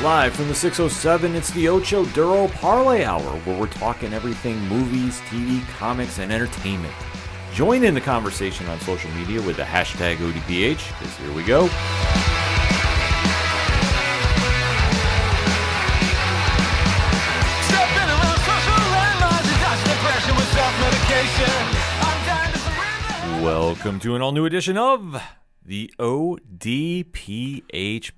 Live from the 607, it's the Ocho Duro Parlay Hour, where we're talking everything movies, TV, comics, and entertainment. Join in the conversation on social media with the hashtag ODPH, because here we go. Welcome to an all-new edition of the ODPH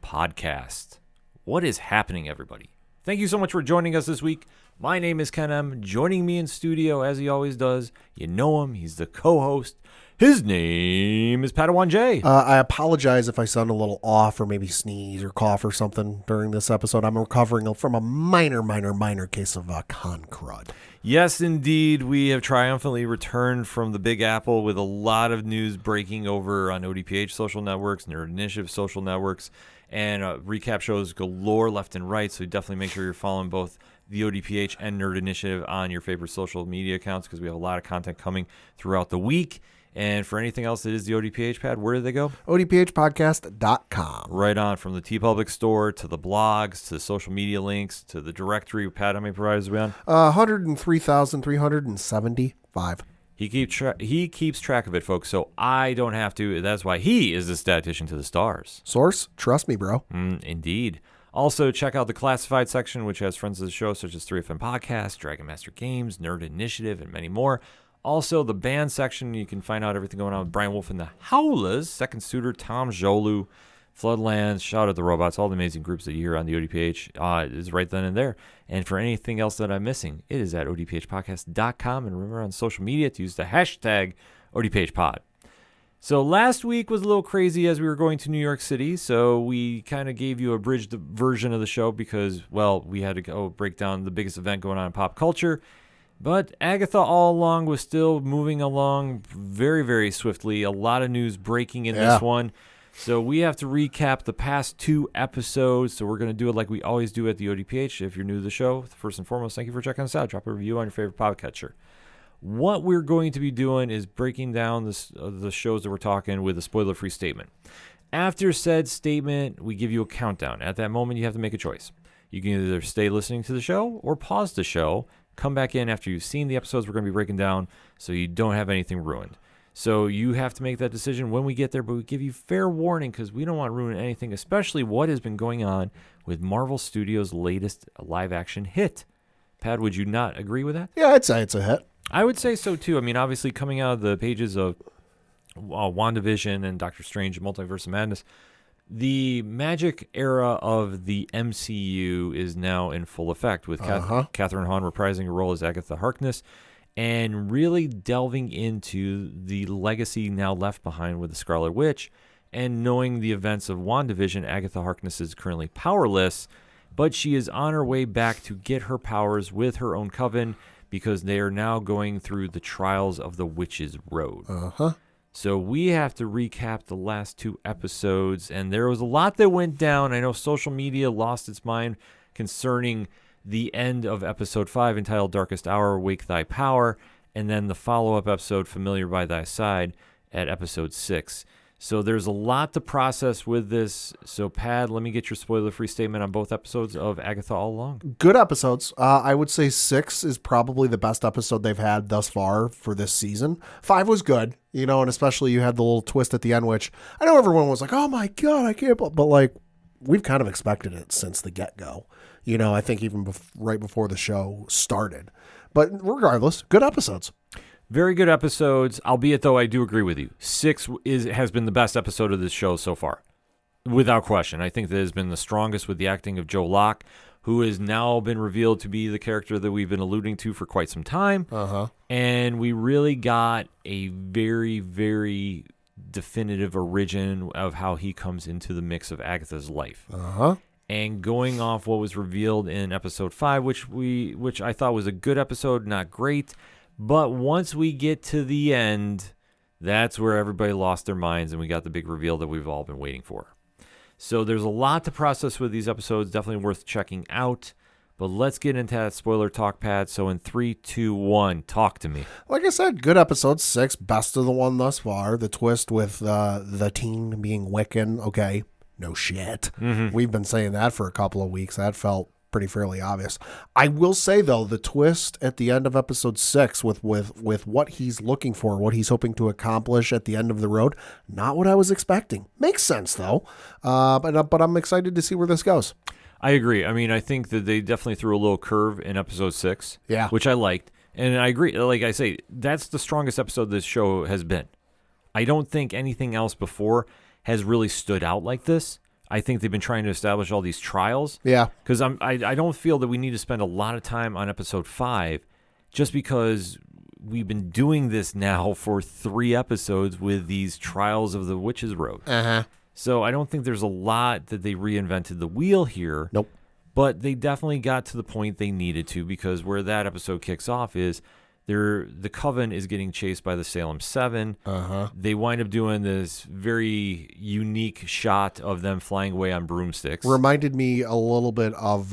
podcast. What is happening, everybody? Thank you so much for joining us this week. My name is Ken M. Joining me in studio, as he always does, you know him. He's the co-host. His name is Padawan J. I apologize if I sound a little off or maybe sneeze or cough or something during this episode. I'm recovering from a minor case of con crud. Yes, indeed. We have triumphantly returned from the Big Apple with a lot of news breaking over on ODPH social networks, Nerd Initiative social networks, and recap shows galore left and right. So definitely make sure you're following both the ODPH and Nerd Initiative on your favorite social media accounts, because we have a lot of content coming throughout the week. And for anything else that is the ODPH pad, where do they go? ODPHpodcast.com. Right on, from the TeePublic store to the blogs to the social media links to the directory. Pat, how many providers are we on? 103,375. He keeps track of it, folks, so I don't have to. That's why he is the statistician to the stars. Source? Trust me, bro. Indeed. Also, check out the classified section, which has friends of the show such as 3FM Podcast, Dragon Master Games, Nerd Initiative, and many more. Also, the band section, you can find out everything going on with Brian Wolf and the Howlers, Second Suitor, Tom Jolu, Floodlands, Shout Out the Robots, all the amazing groups that you hear on the ODPH is right then and there. And for anything else that I'm missing, it is at odphpodcast.com. And remember on social media to use the hashtag ODPHpod. So last week was a little crazy as we were going to New York City. So we kind of gave you a abridged version of the show because, well, we had to go break down the biggest event going on in pop culture. But Agatha All Along was still moving along very, very swiftly. A lot of news breaking in this one. So we have to recap the past two episodes. So we're going to do it like we always do at the ODPH. If you're new to the show, first and foremost, thank you for checking us out. Drop a review on your favorite podcatcher. What we're going to be doing is breaking down the shows that we're talking with a spoiler-free statement. After said statement, we give you a countdown. At that moment, you have to make a choice. You can either stay listening to the show or pause the show. Come back in after you've seen the episodes we're going to be breaking down so you don't have anything ruined. So you have to make that decision when we get there, but we give you fair warning because we don't want to ruin anything, especially what has been going on with Marvel Studios' latest live-action hit. Pat, would you not agree with that? Yeah, I'd say it's a hit. I would say so, too. I mean, obviously, coming out of the pages of WandaVision and Doctor Strange Multiverse of Madness, the magic era of the MCU is now in full effect with Catherine Hahn reprising her role as Agatha Harkness and really delving into the legacy now left behind with the Scarlet Witch. And knowing the events of WandaVision, Agatha Harkness is currently powerless, but she is on her way back to get her powers with her own coven because they are now going through the trials of the Witch's Road. So we have to recap the last two episodes, and there was a lot that went down. I know social media lost its mind concerning the end of episode 5 entitled Darkest Hour, Wake Thy Power, and then the follow-up episode, Familiar by Thy Side, at episode 6. So there's a lot to process with this. So, Pad, let me get your spoiler-free statement on both episodes of Agatha All Along. Good episodes. I would say 6 is probably the best episode they've had thus far for this season. 5 was good, and especially you had the little twist at the end, which I know everyone was like, oh my God, I can't, but like, we've kind of expected it since the get-go. I think even right before the show started. But regardless, good episodes. Very good episodes, albeit though I do agree with you. 6 has been the best episode of this show so far, without question. I think that has been the strongest with the acting of Joe Locke, who has now been revealed to be the character that we've been alluding to for quite some time. And we really got a very, very definitive origin of how he comes into the mix of Agatha's life. And going off what was revealed in episode 5, which I thought was a good episode, not great. But once we get to the end, that's where everybody lost their minds and we got the big reveal that we've all been waiting for. So there's a lot to process with these episodes, definitely worth checking out. But let's get into that spoiler talk, Pat. So in 3, 2, 1, talk to me. Like I said, good episode 6, best of the one thus far. The twist with the teen being Wiccan, okay, No shit. Mm-hmm. We've been saying that for a couple of weeks. That felt pretty fairly obvious. I will say, though, the twist at the end of episode 6 with what he's looking for, what he's hoping to accomplish at the end of the road, not what I was expecting. Makes sense, though. But I'm excited to see where this goes. I agree. I mean, I think that they definitely threw a little curve in episode 6, Yeah. which I liked. And I agree. Like I say, that's the strongest episode this show has been. I don't think anything else before has really stood out like this. I think they've been trying to establish all these trials. Yeah. Because I don't feel that we need to spend a lot of time on episode 5 just because we've been doing this now for 3 episodes with these trials of the Witch's Road. Uh-huh. So I don't think there's a lot that they reinvented the wheel here. Nope. But they definitely got to the point they needed to, because where that episode kicks off is the Coven is getting chased by the Salem 7. Uh-huh. They wind up doing this very unique shot of them flying away on broomsticks. Reminded me a little bit of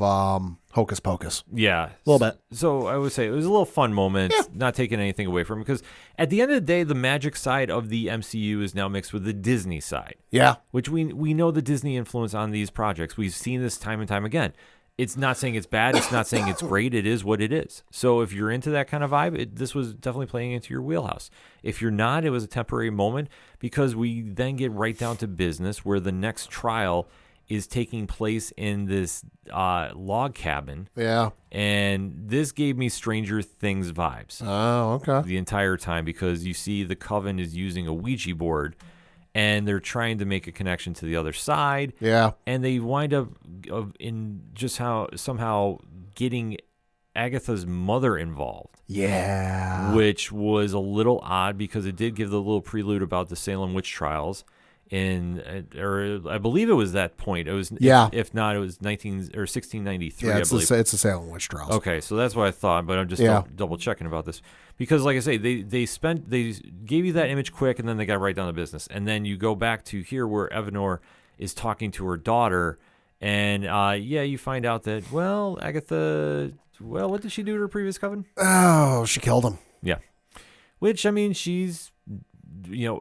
Hocus Pocus. Yeah. A little bit. So I would say it was a little fun moment, Yeah. not taking anything away from it, because at the end of the day, the magic side of the MCU is now mixed with the Disney side, Yeah. which we know the Disney influence on these projects. We've seen this time and time again. It's not saying it's bad. It's not saying it's great. It is what it is. So if you're into that kind of vibe, this was definitely playing into your wheelhouse. If you're not, it was a temporary moment, because we then get right down to business where the next trial is taking place in this log cabin. Yeah. And this gave me Stranger Things vibes Oh, okay. the entire time, because you see the Coven is using a Ouija board and they're trying to make a connection to the other side. Yeah. And they wind up in just how somehow getting Agatha's mother involved. Yeah. Which was a little odd, because it did give the little prelude about the Salem witch trials. Or I believe it was that point. It was, Yeah. If not, it was 1693. Yeah, I it's believe. a Salem witch trials. Okay, so that's what I thought, but I'm just double checking about this, because, like I say, they gave you that image quick, and then they got right down to business, and then you go back to here where Evanor is talking to her daughter, and you find out that Agatha, what did she do to her previous coven? Oh, she killed him. Yeah, which, I mean, she's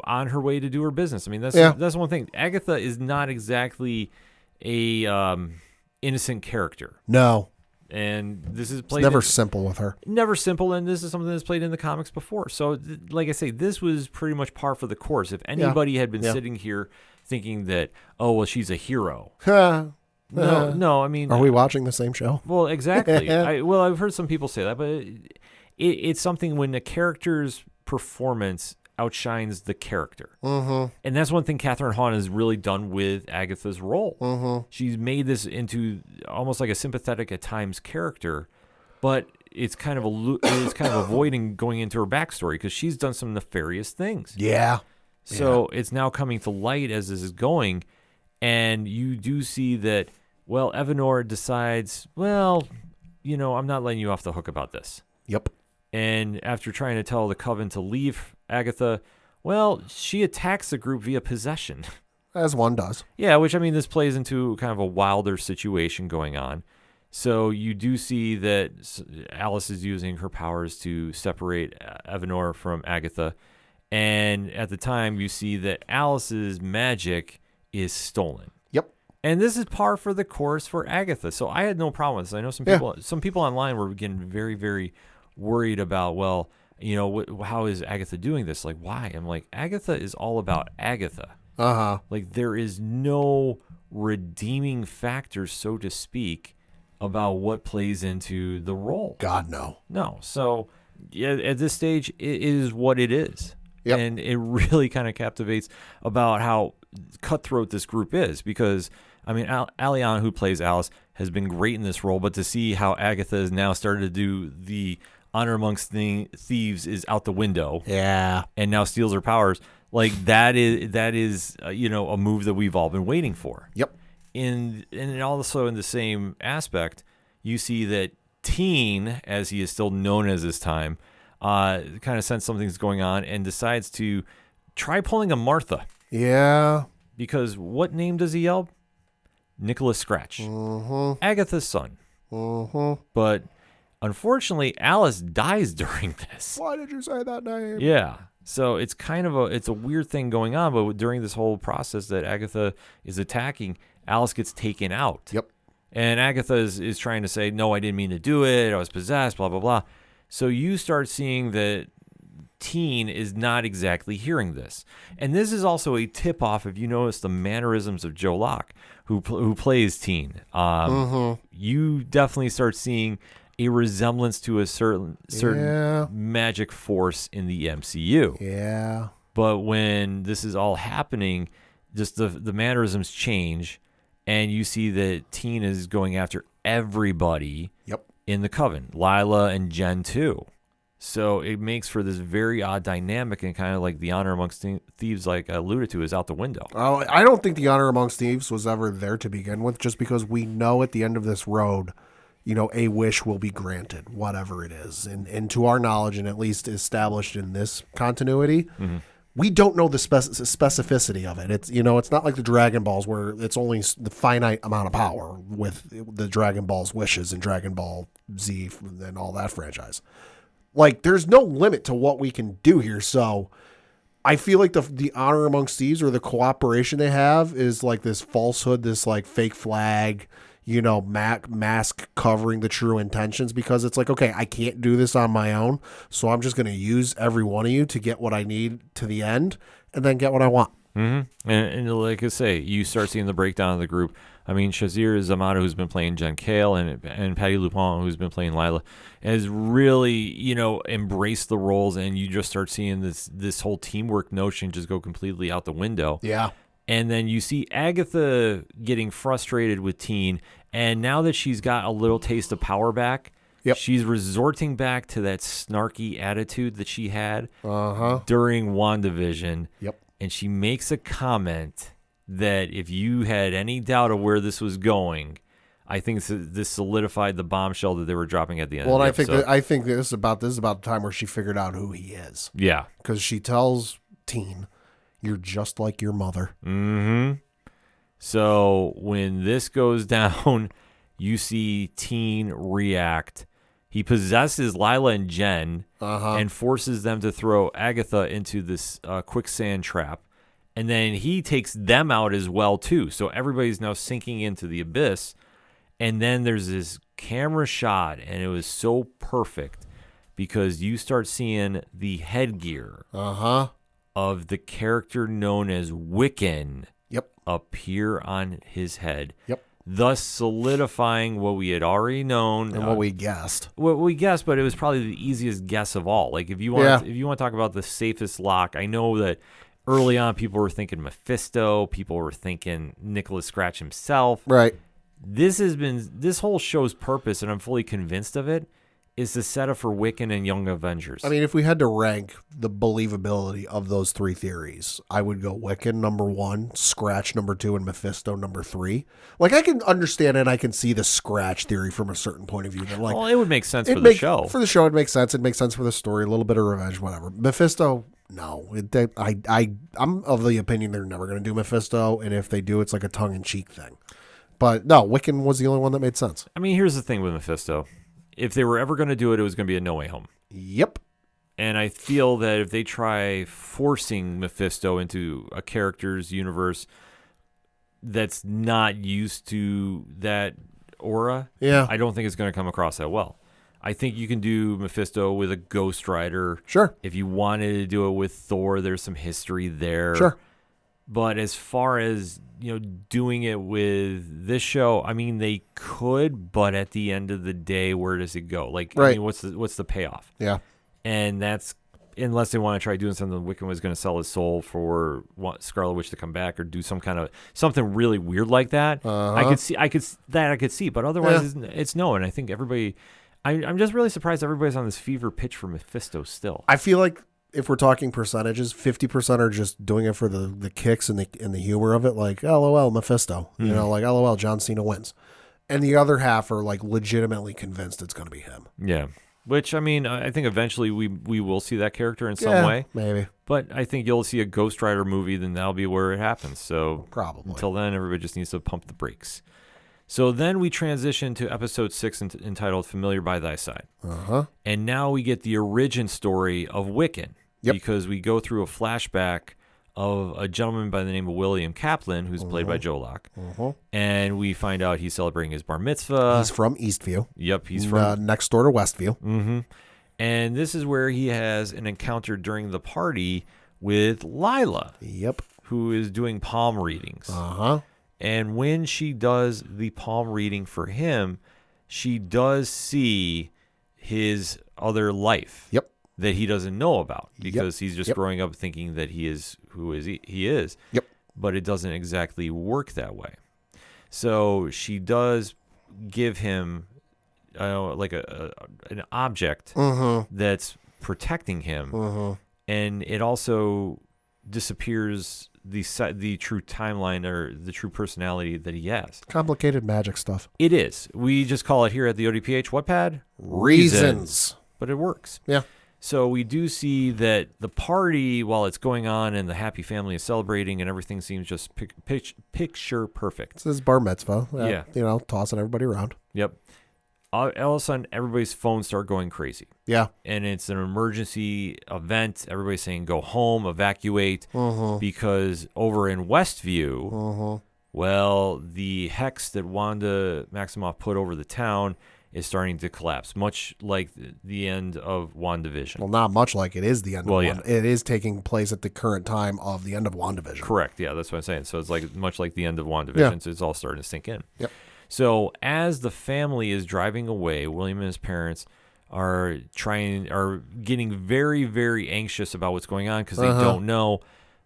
on her way to do her business. I mean, that's one thing. Agatha is not exactly a innocent character. No. And this is played. It's never simple with her. Never simple, and this is something that's played in the comics before. So, like I say, this was pretty much par for the course. If anybody had been sitting here thinking that, she's a hero. No, I mean... Are we watching the same show? Well, exactly. I've heard some people say that, but it's something when the character's performance outshines the character. Mm-hmm. And that's one thing Catherine Hahn has really done with Agatha's role. Mm-hmm. She's made this into almost like a sympathetic at times character, but it's kind of avoiding going into her backstory, because she's done some nefarious things. Yeah. So it's now coming to light as this is going, and you do see that, Evanor decides, I'm not letting you off the hook about this. Yep. And after trying to tell the Coven to leave Agatha, she attacks the group via possession. As one does. Yeah, which, I mean, this plays into kind of a wilder situation going on. So you do see that Alice is using her powers to separate Evanor from Agatha. And at the time, you see that Alice's magic is stolen. Yep. And this is par for the course for Agatha. So I had no problem with this. I know some people online were getting very, very worried about, how is Agatha doing this? Like, why? I'm like, Agatha is all about Agatha. Uh-huh. Like, there is no redeeming factor, so to speak, about what plays into the role. God, no. No. So, at this stage, it is what it is. Yep. And it really kind of captivates about how cutthroat this group is, because, I mean, Aliana, who plays Alice, has been great in this role, but to see how Agatha has now started to do the honor amongst thieves is out the window. Yeah. And now steals her powers. Like, that is a move that we've all been waiting for. Yep. And also in the same aspect, you see that Teen, as he is still known as this time, kind of sense something's going on and decides to try pulling a Martha. Yeah. Because what name does he yell? Nicholas Scratch. Mm-hmm. Agatha's son. Mm-hmm. But unfortunately, Alice dies during this. Why did you say that name? Yeah. So it's kind of a weird thing going on, but during this whole process that Agatha is attacking, Alice gets taken out. Yep. And Agatha is trying to say, no, I didn't mean to do it. I was possessed, blah, blah, blah. So you start seeing that Teen is not exactly hearing this. And this is also a tip-off if you notice the mannerisms of Joe Locke, who plays Teen. You definitely start seeing a resemblance to a certain magic force in the MCU. Yeah. But when this is all happening, just the mannerisms change, and you see that Teen is going after everybody in the Coven, Lila and Jen too. So it makes for this very odd dynamic, and kind of like the honor amongst thieves, like I alluded to, is out the window. Oh, I don't think the honor amongst thieves was ever there to begin with, just because we know at the end of this road, a wish will be granted, whatever it is. And to our knowledge, and at least established in this continuity, we don't know the specificity of it. It's not like the Dragon Balls where it's only the finite amount of power with the Dragon Ball's wishes and Dragon Ball Z and all that franchise. Like, there's no limit to what we can do here. So I feel like the honor amongst thieves, or the cooperation they have, is like this falsehood, this like fake flag, mask covering the true intentions, because it's like, okay, I can't do this on my own, so I'm just going to use every one of you to get what I need to the end and then get what I want. Mm-hmm. And like I say, you start seeing the breakdown of the group. I mean, Shazir Zamato, who's been playing Jen Kale, and Patty Lupon, who's been playing Lila, has really, embraced the roles, and you just start seeing this whole teamwork notion just go completely out the window. Yeah. And then you see Agatha getting frustrated with Teen, and now that she's got a little taste of power back, she's resorting back to that snarky attitude that she had during WandaVision. Yep. And she makes a comment that if you had any doubt of where this was going, I think this solidified the bombshell that they were dropping at the end. Well, of the episode. I think this is about the time where she figured out who he is. Yeah, because she tells Teen, "You're just like your mother." Mm-hmm. So when this goes down, you see Teen react. He possesses Lila and Jen and forces them to throw Agatha into this quicksand trap. And then he takes them out as well, too. So everybody's now sinking into the abyss. And then there's this camera shot, and it was so perfect because you start seeing the headgear of the character known as Wiccan appear on his head. Yep. Thus solidifying what we had already known. And what we guessed. What we guessed, but it was probably the easiest guess of all. Like, if you want to talk about the safest lock, I know that early on people were thinking Mephisto, people were thinking Nicholas Scratch himself. Right. This whole show's purpose, and I'm fully convinced of it, is to set up for Wiccan and Young Avengers. I mean, if we had to rank the believability of those three theories, I would go Wiccan number 1, Scratch number 2, and Mephisto number 3. Like, I can understand it. I can see the Scratch theory from a certain point of view. That, like, well, it would make sense for the show. For the show, it makes sense. It makes sense for the story. A little bit of revenge, whatever. Mephisto, no. I'm of the opinion they're never going to do Mephisto, and if they do, it's like a tongue-in-cheek thing. But no, Wiccan was the only one that made sense. I mean, here's the thing with Mephisto. If they were ever going to do it, it was going to be a No Way Home. Yep. And I feel that if they try forcing Mephisto into a character's universe that's not used to that aura, I don't think it's going to come across that well. I think you can do Mephisto with a Ghost Rider. Sure. If you wanted to do it with Thor, there's some history there. Sure. But as far as, doing it with this show, I mean, they could, but at the end of the day, where does it go? Like, right. I mean, what's the payoff? Yeah. And that's, unless they want to try doing something, Wiccan was going to sell his soul for Scarlet Witch to come back or do something really weird like that. I could see, but otherwise it's no. And I think I'm just really surprised everybody's on this fever pitch for Mephisto still. I feel like, if we're talking percentages, 50% are just doing it for the kicks and the humor of it, like LOL Mephisto, like LOL John Cena wins, and the other half are like legitimately convinced it's going to be him. Yeah, which I mean, I think eventually we will see that character in some way, maybe. But I think you'll see a Ghost Rider movie, then that'll be where it happens. So probably until then, everybody just needs to pump the brakes. So then we transition to episode 6 entitled "Familiar by Thy Side," and now we get the origin story of Wiccan. Yep. because we go through a flashback of a gentleman by the name of William Kaplan, who's played by Joe Locke. And we find out he's celebrating his bar mitzvah. He's from Eastview. Yep, he's from next door to Westview. And this is where he has an encounter during the party with Lila. Yep. Who is doing palm readings. And when she does the palm reading for him, she does see his other life. Yep. That he doesn't know about because he's just growing up thinking that he is who he is. Yep. But it doesn't exactly work that way. So she does give him like an object that's protecting him, and it also disappears the true timeline or the true personality that he has. Complicated magic stuff. It is. We just call it here at the ODPH what pad? Reasons. But it works. Yeah. So we do see that the party, while it's going on and the happy family is celebrating and everything seems just picture perfect. This is bar mitzvah. Yeah. You know, tossing everybody around. Yep. All of a sudden, everybody's phones start going crazy. Yeah. And it's an emergency event. Everybody's saying, go home, evacuate, because over in Westview, well, the hex that Wanda Maximoff put over the town is starting to collapse, much like the end of WandaVision. Well, not much like it is the end of yeah. It is taking place at the current time of the end of WandaVision. Correct. Yeah, that's what I'm saying. So it's like much like the end of WandaVision. So it's all starting to sink in. Yep. So as the family is driving away, William and his parents are getting very, very anxious about what's going on because they don't know.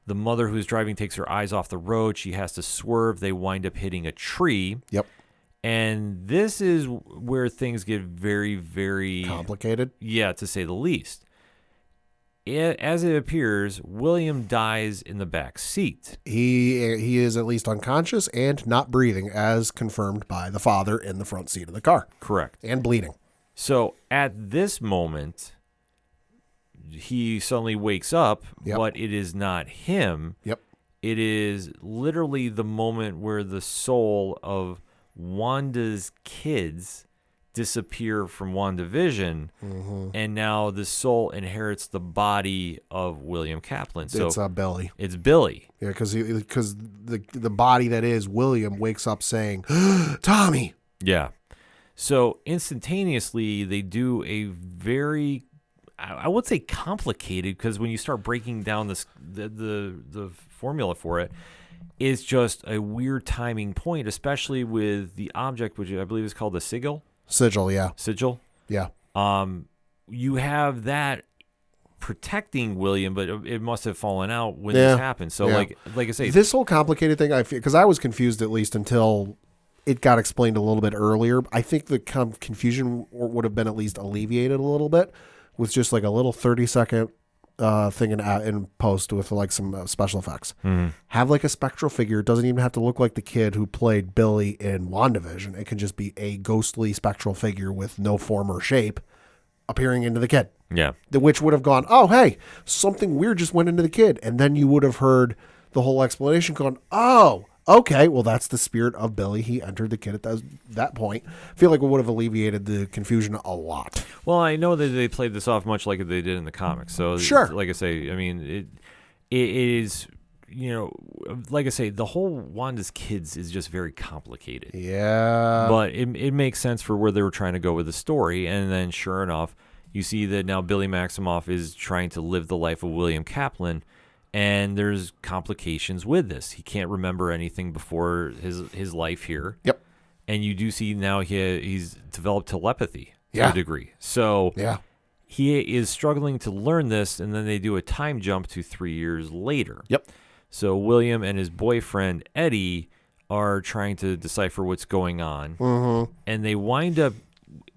The mother who's driving takes her eyes off the road. She has to swerve. They wind up hitting a tree. Yep. And this is where things get very, very complicated. Yeah, to say the least. As it appears, William dies in the back seat. He is at least unconscious and not breathing, as confirmed by the father in the front seat of the car. Correct. And bleeding. So at this moment, he suddenly wakes up, but it is not him. Yep. It is literally the moment where the soul of Wanda's kids disappear from WandaVision, and now the soul inherits the body of William Kaplan. So it's Billy. It's Billy. Yeah, because the body that is William wakes up saying, Tommy. Yeah. So instantaneously, they do a very, I would say complicated, because when you start breaking down the formula for it, it's just a weird timing point, especially with the object, which I believe is called the sigil. Sigil, yeah. Sigil? Yeah. You have that protecting William, but it must have fallen out when this happened. So, like I say, this whole complicated thing, I feel, because I was confused at least until it got explained a little bit earlier. I think the confusion would have been at least alleviated a little bit with just like a little 30-second thing in post with like some special effects. Have like a spectral figure. It doesn't even have to look like the kid who played Billy in WandaVision. It can just be a ghostly spectral figure with no form or shape appearing into the kid. Yeah. Which would have gone, oh, hey, something weird just went into the kid. And then you would have heard the whole explanation going, oh, okay, well, that's the spirit of Billy. He entered the kid at that point. I feel like it would have alleviated the confusion a lot. Well, I know that they played this off much like they did in the comics. So, sure. Like I say, I mean, it is, like I say, the whole Wanda's kids is just very complicated. Yeah. But it makes sense for where they were trying to go with the story. And then, sure enough, you see that now Billy Maximoff is trying to live the life of William Kaplan. And there's complications with this. He can't remember anything before his life here. Yep. And you do see now he's developed telepathy to a degree. So he is struggling to learn this, and then they do a time jump to 3 years later. Yep. So William and his boyfriend, Eddie, are trying to decipher what's going on. And they wind up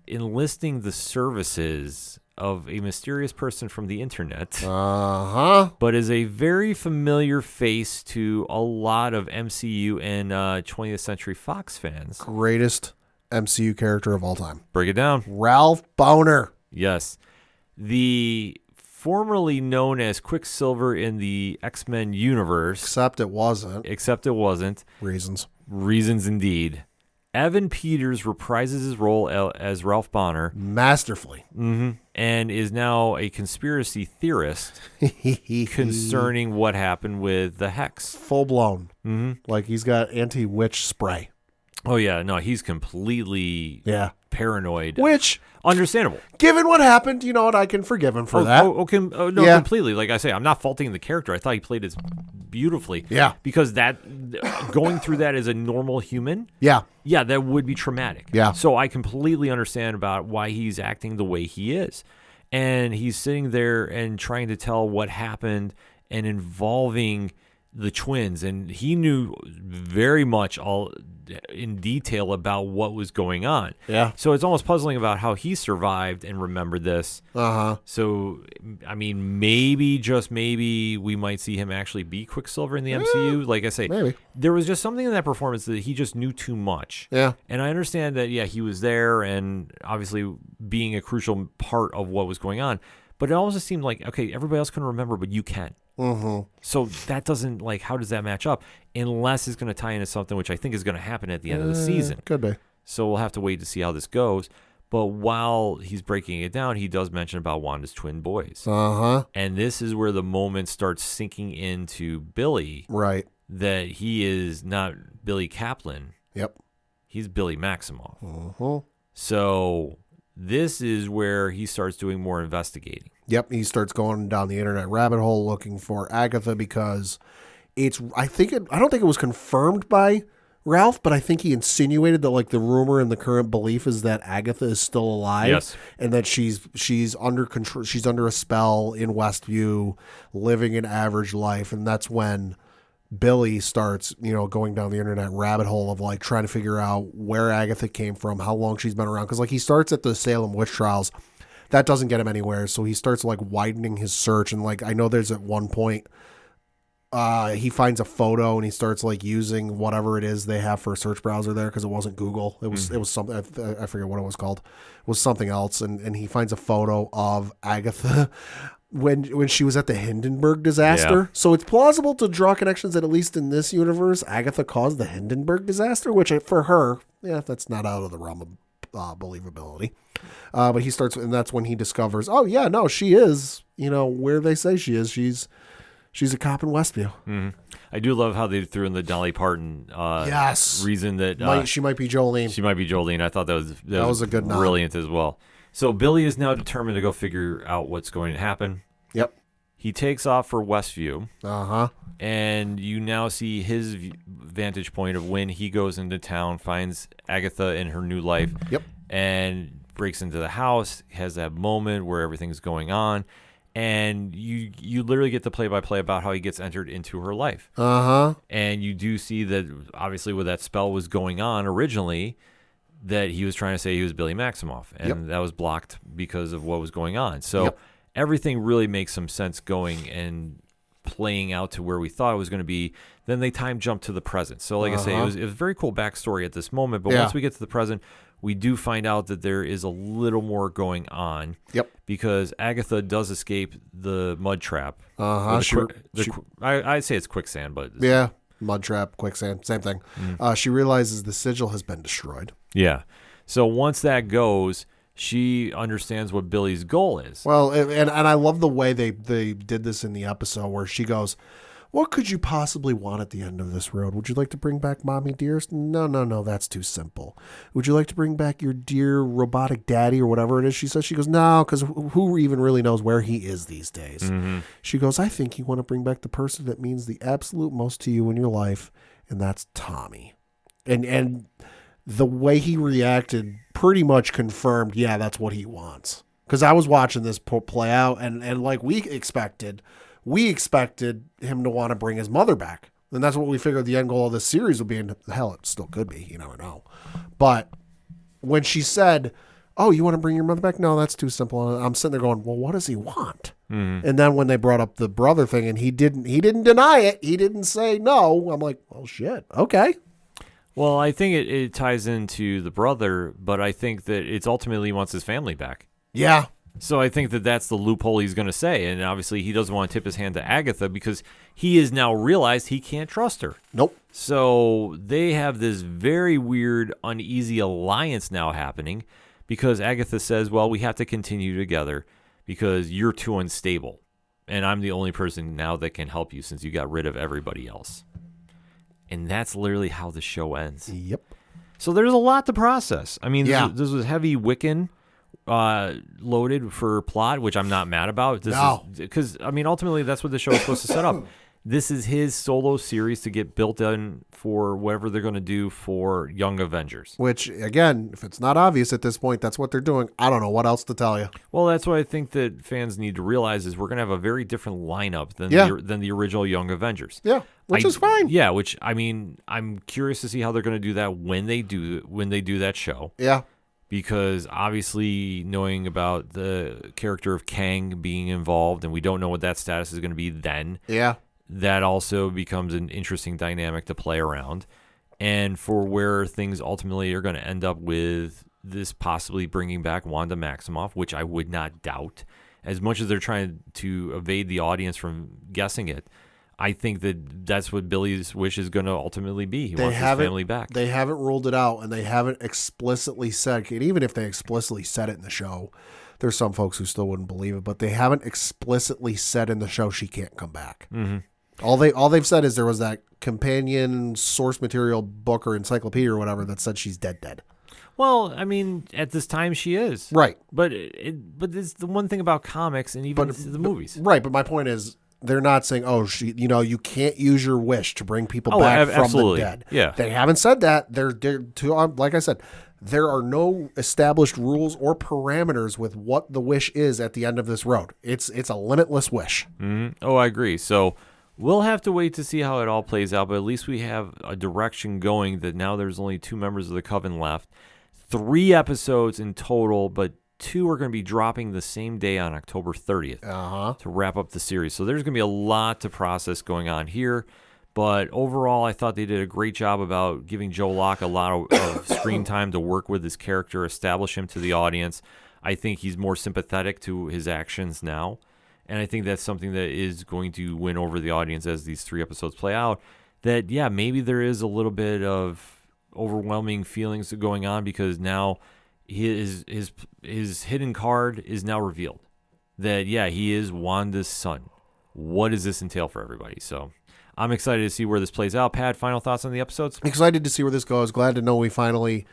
enlisting the services of a mysterious person from the internet, but is a very familiar face to a lot of MCU and 20th Century Fox fans. Greatest MCU character of all time. Break it down. Ralph Boner. Yes. The formerly known as Quicksilver in the X-Men universe. Except it wasn't. Reasons. Reasons indeed. Evan Peters reprises his role as Ralph Bonner. Masterfully. And is now a conspiracy theorist concerning what happened with the Hex. Full blown. Like he's got anti-witch spray. Oh, yeah. No, he's completely paranoid. Which, understandable. given what happened, you know what? I can forgive him for that. Completely. Like I say, I'm not faulting the character. I thought he played it beautifully. Yeah. Because that going through that as a normal human, Yeah, that would be traumatic. Yeah. So I completely understand about why he's acting the way he is. And he's sitting there and trying to tell what happened and involving the twins. And he knew very much all in detail about what was going on. Yeah. So it's almost puzzling about how he survived and remembered this. So, I mean, maybe, just maybe, we might see him actually be Quicksilver in the MCU. Like I say, maybe. There was just something in that performance that he just knew too much. Yeah. And I understand that, he was there and obviously being a crucial part of what was going on. But it almost seemed like, okay, everybody else couldn't remember, but you can. So that doesn't, how does that match up? Unless it's going to tie into something, which I think is going to happen at the end of the season. Could be. So we'll have to wait to see how this goes. But while he's breaking it down, he does mention about Wanda's twin boys. And this is where the moment starts sinking into Billy. Right. That he is not Billy Kaplan. Yep. He's Billy Maximoff. So this is where he starts doing more investigating. Yep, he starts going down the internet rabbit hole looking for Agatha because I don't think it was confirmed by Ralph, but I think he insinuated that the rumor and the current belief is that Agatha is still alive and that she's under control, she's under a spell in Westview, living an average life, and that's when Billy starts, going down the internet rabbit hole of trying to figure out where Agatha came from, how long she's been around, because he starts at the Salem witch trials. That doesn't get him anywhere, so he starts widening his search, and I know there's at one point he finds a photo and he starts using whatever it is they have for a search browser there, because it wasn't Google, it was something, I forget what it was called, it was something else, and he finds a photo of Agatha when she was at the Hindenburg disaster. So it's plausible to draw connections that at least in this universe Agatha caused the Hindenburg disaster, which for her, that's not out of the realm of believability. But he starts, and that's when he discovers, she is, where they say she is. She's a cop in Westview. I do love how they threw in the Dolly Parton reason that she might be Jolene. She might be Jolene. I thought that was a good nod. Brilliant as well. So Billy is now determined to go figure out what's going to happen. Yep. He takes off for Westview. And you now see his vantage point of when he goes into town, finds Agatha in her new life. Yep. And breaks into the house, has that moment where everything's going on, and you literally get the play-by-play about how he gets entered into her life. And you do see that, obviously, where that spell was going on originally, that he was trying to say he was Billy Maximoff, and that was blocked because of what was going on. So everything really makes some sense going and playing out to where we thought it was going to be. Then they time jump to the present. So like I say, it was a very cool backstory at this moment, but once we get to the present, we do find out that there is a little more going on. Yep. Because Agatha does escape the mud trap. I'd say it's quicksand, but yeah, mud trap, quicksand, same thing. She realizes the sigil has been destroyed. Yeah. So once that goes, she understands what Billy's goal is. Well, and I love the way they did this in the episode where she goes, "What could you possibly want at the end of this road? Would you like to bring back Mommy Dearest? No, that's too simple. Would you like to bring back your dear robotic daddy," or whatever it is she says? She goes, "No, because who even really knows where he is these days?" She goes, "I think you want to bring back the person that means the absolute most to you in your life, and that's Tommy." And the way he reacted pretty much confirmed, that's what he wants. Because I was watching this play out, and like we expected him to want to bring his mother back. And that's what we figured the end goal of this series would be. And hell, it still could be. You never know. But when she said, "Oh, you want to bring your mother back?" No, that's too simple. And I'm sitting there going, well, what does he want? And then when they brought up the brother thing and he didn't deny it. He didn't say no. I'm like, well, shit. Okay. Well, I think it ties into the brother, but I think that it's ultimately he wants his family back. Yeah. So I think that that's the loophole he's going to say. And obviously he doesn't want to tip his hand to Agatha because he has now realized he can't trust her. Nope. So they have this very weird, uneasy alliance now happening because Agatha says, well, we have to continue together because you're too unstable. And I'm the only person now that can help you since you got rid of everybody else. And that's literally how the show ends. Yep. So there's a lot to process. I mean, Yeah. this was heavy Wiccan loaded for plot, which I'm not mad about. Because, I mean, ultimately, that's what the show is supposed to set up. This is his solo series to get built in for whatever they're going to do for Young Avengers. Which, again, if it's not obvious at this point, that's what they're doing. I don't know what else to tell you. Well, that's what I think that fans need to realize is we're going to have a very different lineup than the original Young Avengers. Yeah, which is fine. Yeah, which, I mean, I'm curious to see how they're going to do that when they do that show. Yeah. Because obviously knowing about the character of Kang being involved, and we don't know what that status is going to be then. Yeah. That also becomes an interesting dynamic to play around. And for where things ultimately are going to end up with this possibly bringing back Wanda Maximoff, which I would not doubt. As much as they're trying to evade the audience from guessing it, I think that that's what Billy's wish is going to ultimately be. He wants his family back. They haven't ruled it out, and they haven't explicitly said, and even if they explicitly said it in the show, there's some folks who still wouldn't believe it, but they haven't explicitly said in the show she can't come back. Mm-hmm. All they've said is there was that companion source material book or encyclopedia or whatever that said she's dead. Well, I mean, at this time she is. Right. But it's the one thing about comics and even the movies. Right, but my point is they're not saying, oh, you can't use your wish to bring people back from absolutely. the dead. Yeah. They haven't said that. They're too, like I said, there are no established rules or parameters with what the wish is at the end of this road. It's a limitless wish. Mm-hmm. Oh, I agree. So we'll have to wait to see how it all plays out, but at least we have a direction going that now there's only 2 members of the Coven left. 3 episodes in total, but 2 are going to be dropping the same day on October 30th to wrap up the series. So there's going to be a lot to process going on here. But overall, I thought they did a great job about giving Joe Locke a lot of screen time to work with his character, establish him to the audience. I think he's more sympathetic to his actions now. And I think that's something that is going to win over the audience as these 3 episodes play out. That, yeah, maybe there is a little bit of overwhelming feelings going on because now his hidden card is now revealed. That, yeah, he is Wanda's son. What does this entail for everybody? So I'm excited to see where this plays out. Pat, final thoughts on the episodes? Excited to see where this goes. Glad to know we finally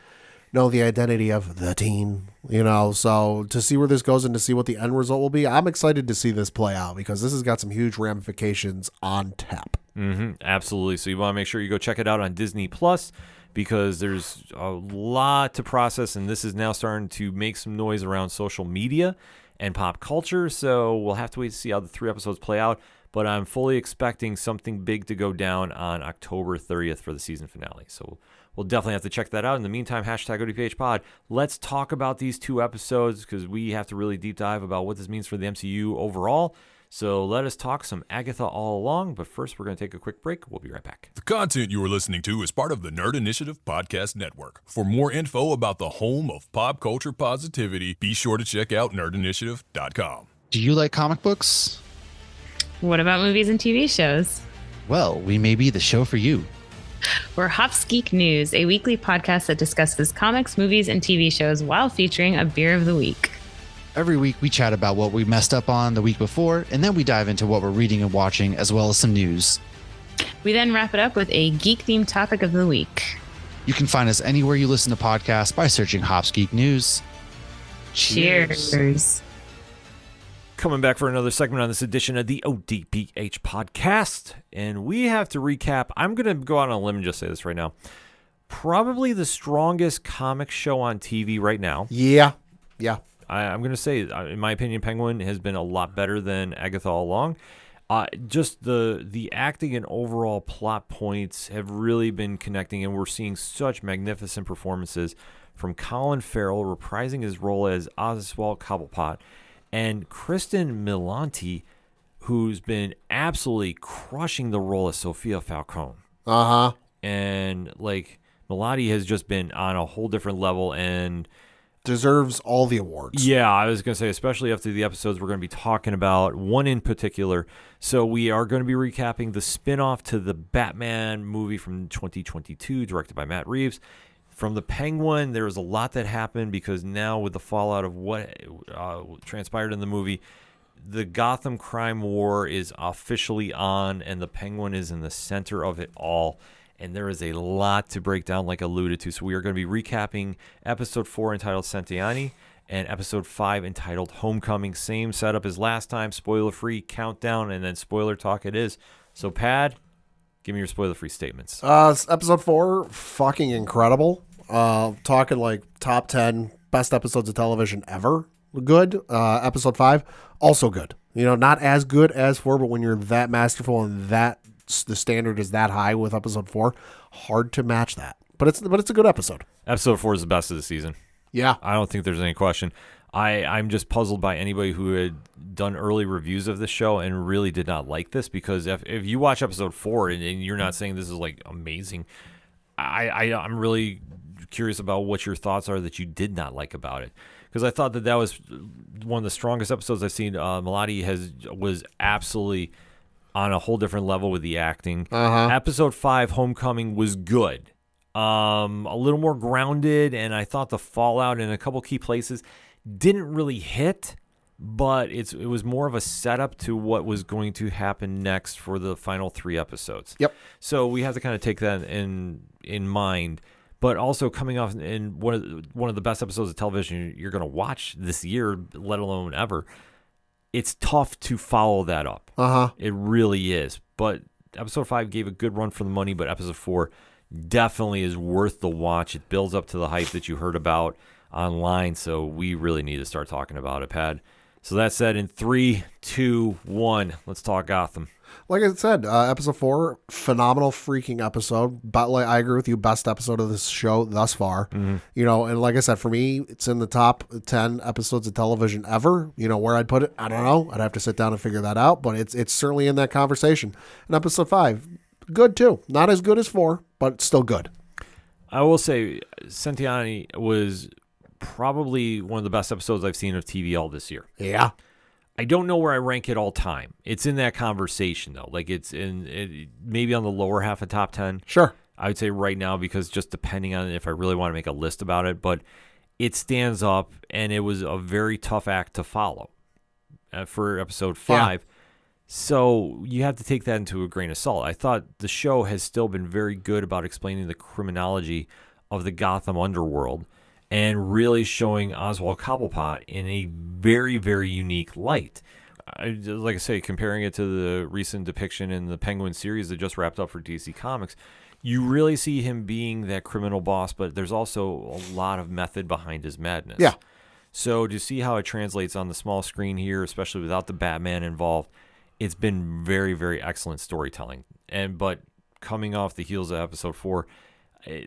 know the identity of the teen, so to see where this goes and to see what the end result will be, I'm excited to see this play out because this has got some huge ramifications on tap. Mm-hmm, absolutely. So you want to make sure you go check it out on Disney Plus because there's a lot to process, and this is now starting to make some noise around social media and pop culture. So we'll have to wait to see how the 3 episodes play out. But I'm fully expecting something big to go down on October 30th for the season finale. So we'll definitely have to check that out. In the meantime, hashtag ODPH pod. Let's talk about these 2 episodes because we have to really deep dive about what this means for the MCU overall. So let us talk some Agatha All Along. But first, we're going to take a quick break. We'll be right back. The content you are listening to is part of the Nerd Initiative Podcast Network. For more info about the home of pop culture positivity, be sure to check out nerdinitiative.com. Do you like comic books? What about movies and TV shows? Well, we may be the show for you. We're Hops Geek News, a weekly podcast that discusses comics, movies, and TV shows while featuring a beer of the week. Every week, we chat about what we messed up on the week before, and then we dive into what we're reading and watching, as well as some news. We then wrap it up with a geek-themed topic of the week. You can find us anywhere you listen to podcasts by searching Hops Geek News. Cheers. Coming back for another segment on this edition of the ODPH podcast. And we have to recap. I'm going to go out on a limb and just say this right now. Probably the strongest comic show on TV right now. Yeah. I'm going to say, in my opinion, Penguin has been a lot better than Agatha All Along. Just the acting and overall plot points have really been connecting, and we're seeing such magnificent performances from Colin Farrell reprising his role as Oswald Cobblepot, and Kristen Milioti, who's been absolutely crushing the role of Sophia Falcone. And Milioti has just been on a whole different level, and deserves all the awards. Yeah, I was going to say, especially after the episodes we're going to be talking about, one in particular. So we are going to be recapping the spinoff to the Batman movie from 2022, directed by Matt Reeves. From the Penguin, there was a lot that happened because now with the fallout of what transpired in the movie, the Gotham crime war is officially on, and the Penguin is in the center of it all. And there is a lot to break down, like alluded to. So we are going to be recapping episode 4 entitled Sentiani and episode 5 entitled Homecoming. Same setup as last time, spoiler-free countdown, and then spoiler talk it is. So, Pad, give me your spoiler-free statements. Episode 4, fucking incredible. Talking like top 10 best episodes of television ever. Good. Episode 5, also good. You know, not as good as 4, but when you're that masterful and that the standard is that high with episode 4, hard to match that. But it's a good episode. Episode 4 is the best of the season. Yeah. I don't think there's any question. I'm just puzzled by anybody who had done early reviews of this show and really did not like this, because if you watch episode 4 and you're not saying this is like amazing, I'm really curious about what your thoughts are that you did not like about it. Because I thought that was one of the strongest episodes I've seen. Melody was absolutely on a whole different level with the acting. Episode 5, Homecoming, was good. A little more grounded, and I thought the fallout in a couple key places didn't really hit, but it was more of a setup to what was going to happen next for the final 3 episodes. Yep. So we have to kind of take that in mind. But also coming off in one of the best episodes of television you're going to watch this year, let alone ever, it's tough to follow that up. It really is. But episode 5 gave a good run for the money, but episode 4 definitely is worth the watch. It builds up to the hype that you heard about online, so we really need to start talking about it, Pad. So that said, in 3, 2, 1, let's talk Gotham. Like I said, episode 4, phenomenal freaking episode. But like, I agree with you, best episode of this show thus far. You know, and like I said, for me, it's in the top 10 episodes of television ever. You know, where I'd put it, I don't know. I'd have to sit down and figure that out, but it's certainly in that conversation. And episode 5, good too. Not as good as 4, but still good. I will say Sentiani was probably one of the best episodes I've seen of TV all this year. Yeah. I don't know where I rank it all time. It's in that conversation, though. Like, maybe on the lower half of top 10. Sure. I would say right now, because just depending on if I really want to make a list about it. But it stands up, and it was a very tough act to follow for episode 5. Yeah. So you have to take that into a grain of salt. I thought the show has still been very good about explaining the criminology of the Gotham underworld and really showing Oswald Cobblepot in a very, very unique light. Like I say, comparing it to the recent depiction in the Penguin series that just wrapped up for DC Comics, you really see him being that criminal boss, but there's also a lot of method behind his madness. Yeah. So to see how it translates on the small screen here, especially without the Batman involved, it's been very, very excellent storytelling. But coming off the heels of episode 4,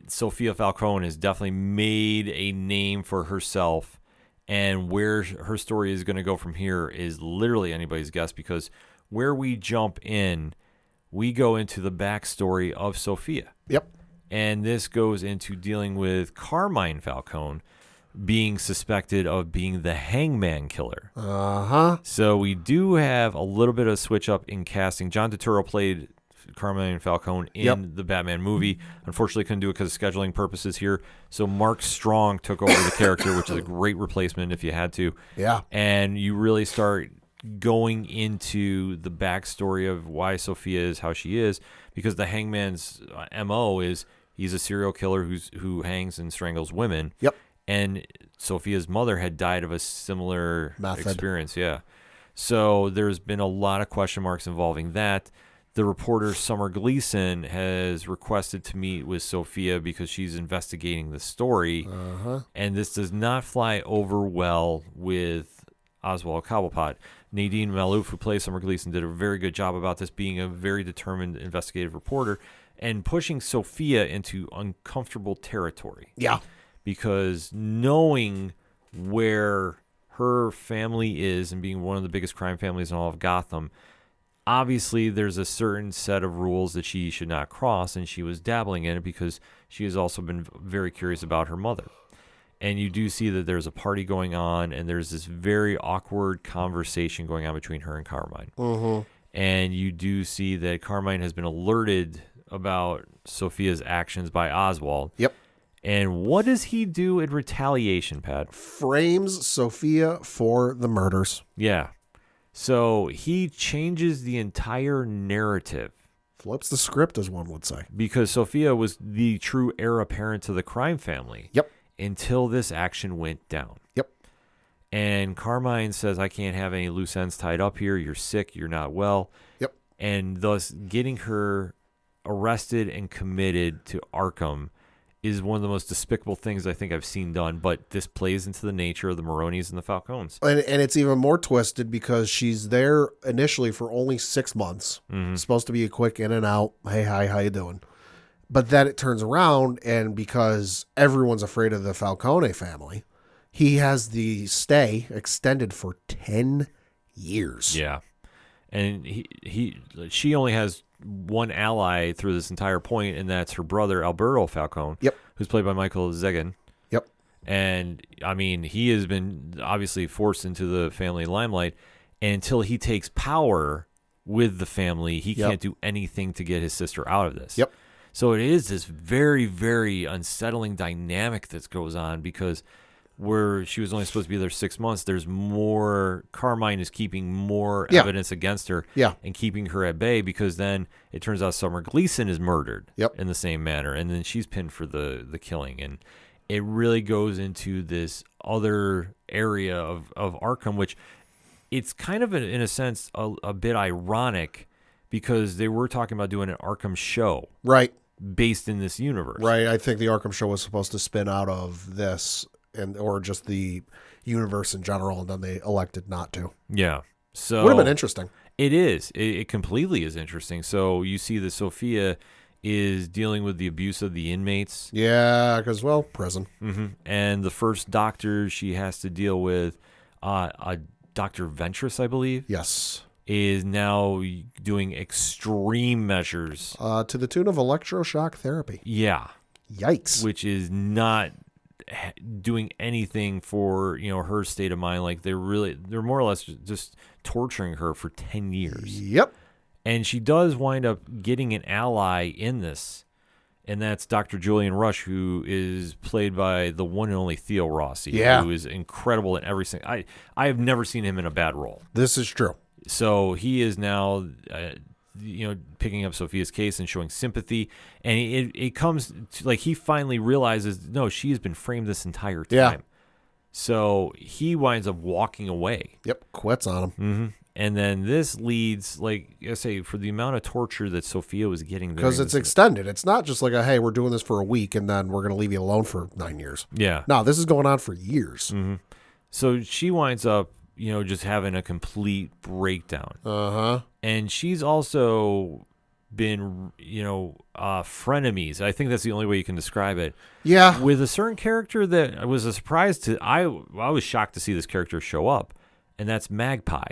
Sophia Falcone has definitely made a name for herself, and where her story is going to go from here is literally anybody's guess, because where we jump in, we go into the backstory of Sophia. Yep. And this goes into dealing with Carmine Falcone being suspected of being the Hangman Killer. So we do have a little bit of switch up in casting. John Turturro played Carmine Falcone in the Batman movie. Unfortunately, couldn't do it because of scheduling purposes here. So Mark Strong took over the character, which is a great replacement if you had to. Yeah. And you really start going into the backstory of why Sophia is how she is, because the Hangman's MO is he's a serial killer who hangs and strangles women. Yep. And Sophia's mother had died of a similar method. Experience. Yeah. So there's been a lot of question marks involving that. The reporter Summer Gleason has requested to meet with Sophia because she's investigating the story. And this does not fly over well with Oswald Cobblepot. Nadine Malouf, who plays Summer Gleason, did a very good job about this, being a very determined investigative reporter and pushing Sophia into uncomfortable territory. Yeah. Because knowing where her family is and being one of the biggest crime families in all of Gotham, obviously there's a certain set of rules that she should not cross, and she was dabbling in it because she has also been very curious about her mother. And you do see that there's a party going on, and there's this very awkward conversation going on between her and Carmine. Mm-hmm. And you do see that Carmine has been alerted about Sophia's actions by Oswald. Yep. And what does he do in retaliation, Pat? Frames Sophia for the murders. Yeah. So he changes the entire narrative. Flips the script, as one would say. Because Sophia was the true heir apparent to the crime family. Yep. Until this action went down. Yep. And Carmine says, I can't have any loose ends tied up here. You're sick. You're not well. Yep. And thus getting her arrested and committed to Arkham is one of the most despicable things I think I've seen done. But this plays into the nature of the Maronis and the Falcones. And it's even more twisted because she's there initially for only 6 months. Mm-hmm. Supposed to be a quick in and out. Hey, hi, how you doing? But then it turns around, and because everyone's afraid of the Falcone family, he has the stay extended for 10 years. Yeah. And she only has one ally through this entire point, and that's her brother, Alberto Falcone, Yep. who's played by Michael Zegan. Yep. And, I mean, he has been obviously forced into the family limelight, and until he takes power with the family, he Yep. can't do anything to get his sister out of this. Yep. So it is this very, very unsettling dynamic that goes on because where she was only supposed to be there 6 months, there's more, Carmine is keeping more Yeah. evidence against her Yeah. and keeping her at bay because then it turns out Summer Gleason is murdered Yep. in the same manner, and then she's pinned for the killing. And it really goes into this other area of Arkham, which it's kind of, in a sense, a bit ironic because they were talking about doing an Arkham show. Right. Based in this universe. Right. I think the Arkham show was supposed to spin out of this or just the universe in general, and then they elected not to. Yeah. So would have been interesting. It is. It completely is interesting. So you see that Sophia is dealing with the abuse of the inmates. Yeah, because, well, prison. Mm-hmm. And the first doctor she has to deal with, Dr. Ventress, I believe. Yes. Is now doing extreme measures. To the tune of electroshock therapy. Yeah. Yikes. Which is not doing anything for, her state of mind. Like they're more or less just torturing her for 10 years. Yep. And she does wind up getting an ally in this, and that's Dr. Julian Rush, who is played by the one and only Theo Rossi, who is incredible in everything. I have never seen him in a bad role. This is true. So he is now, picking up Sophia's case and showing sympathy. And it comes to, like, he finally realizes, no, she has been framed this entire time. Yeah. So he winds up walking away. Yep. Quits on him. Mm-hmm. And then this leads, like I say, for the amount of torture that Sophia was getting. Because it's extended. It's not just like, hey, we're doing this for a week and then we're going to leave you alone for 9 years. Yeah. No, this is going on for years. Mm-hmm. So she winds up, just having a complete breakdown. Uh-huh. And she's also been, frenemies. I think that's the only way you can describe it. Yeah. With a certain character that was a surprise to, I was shocked to see this character show up. And that's Magpie,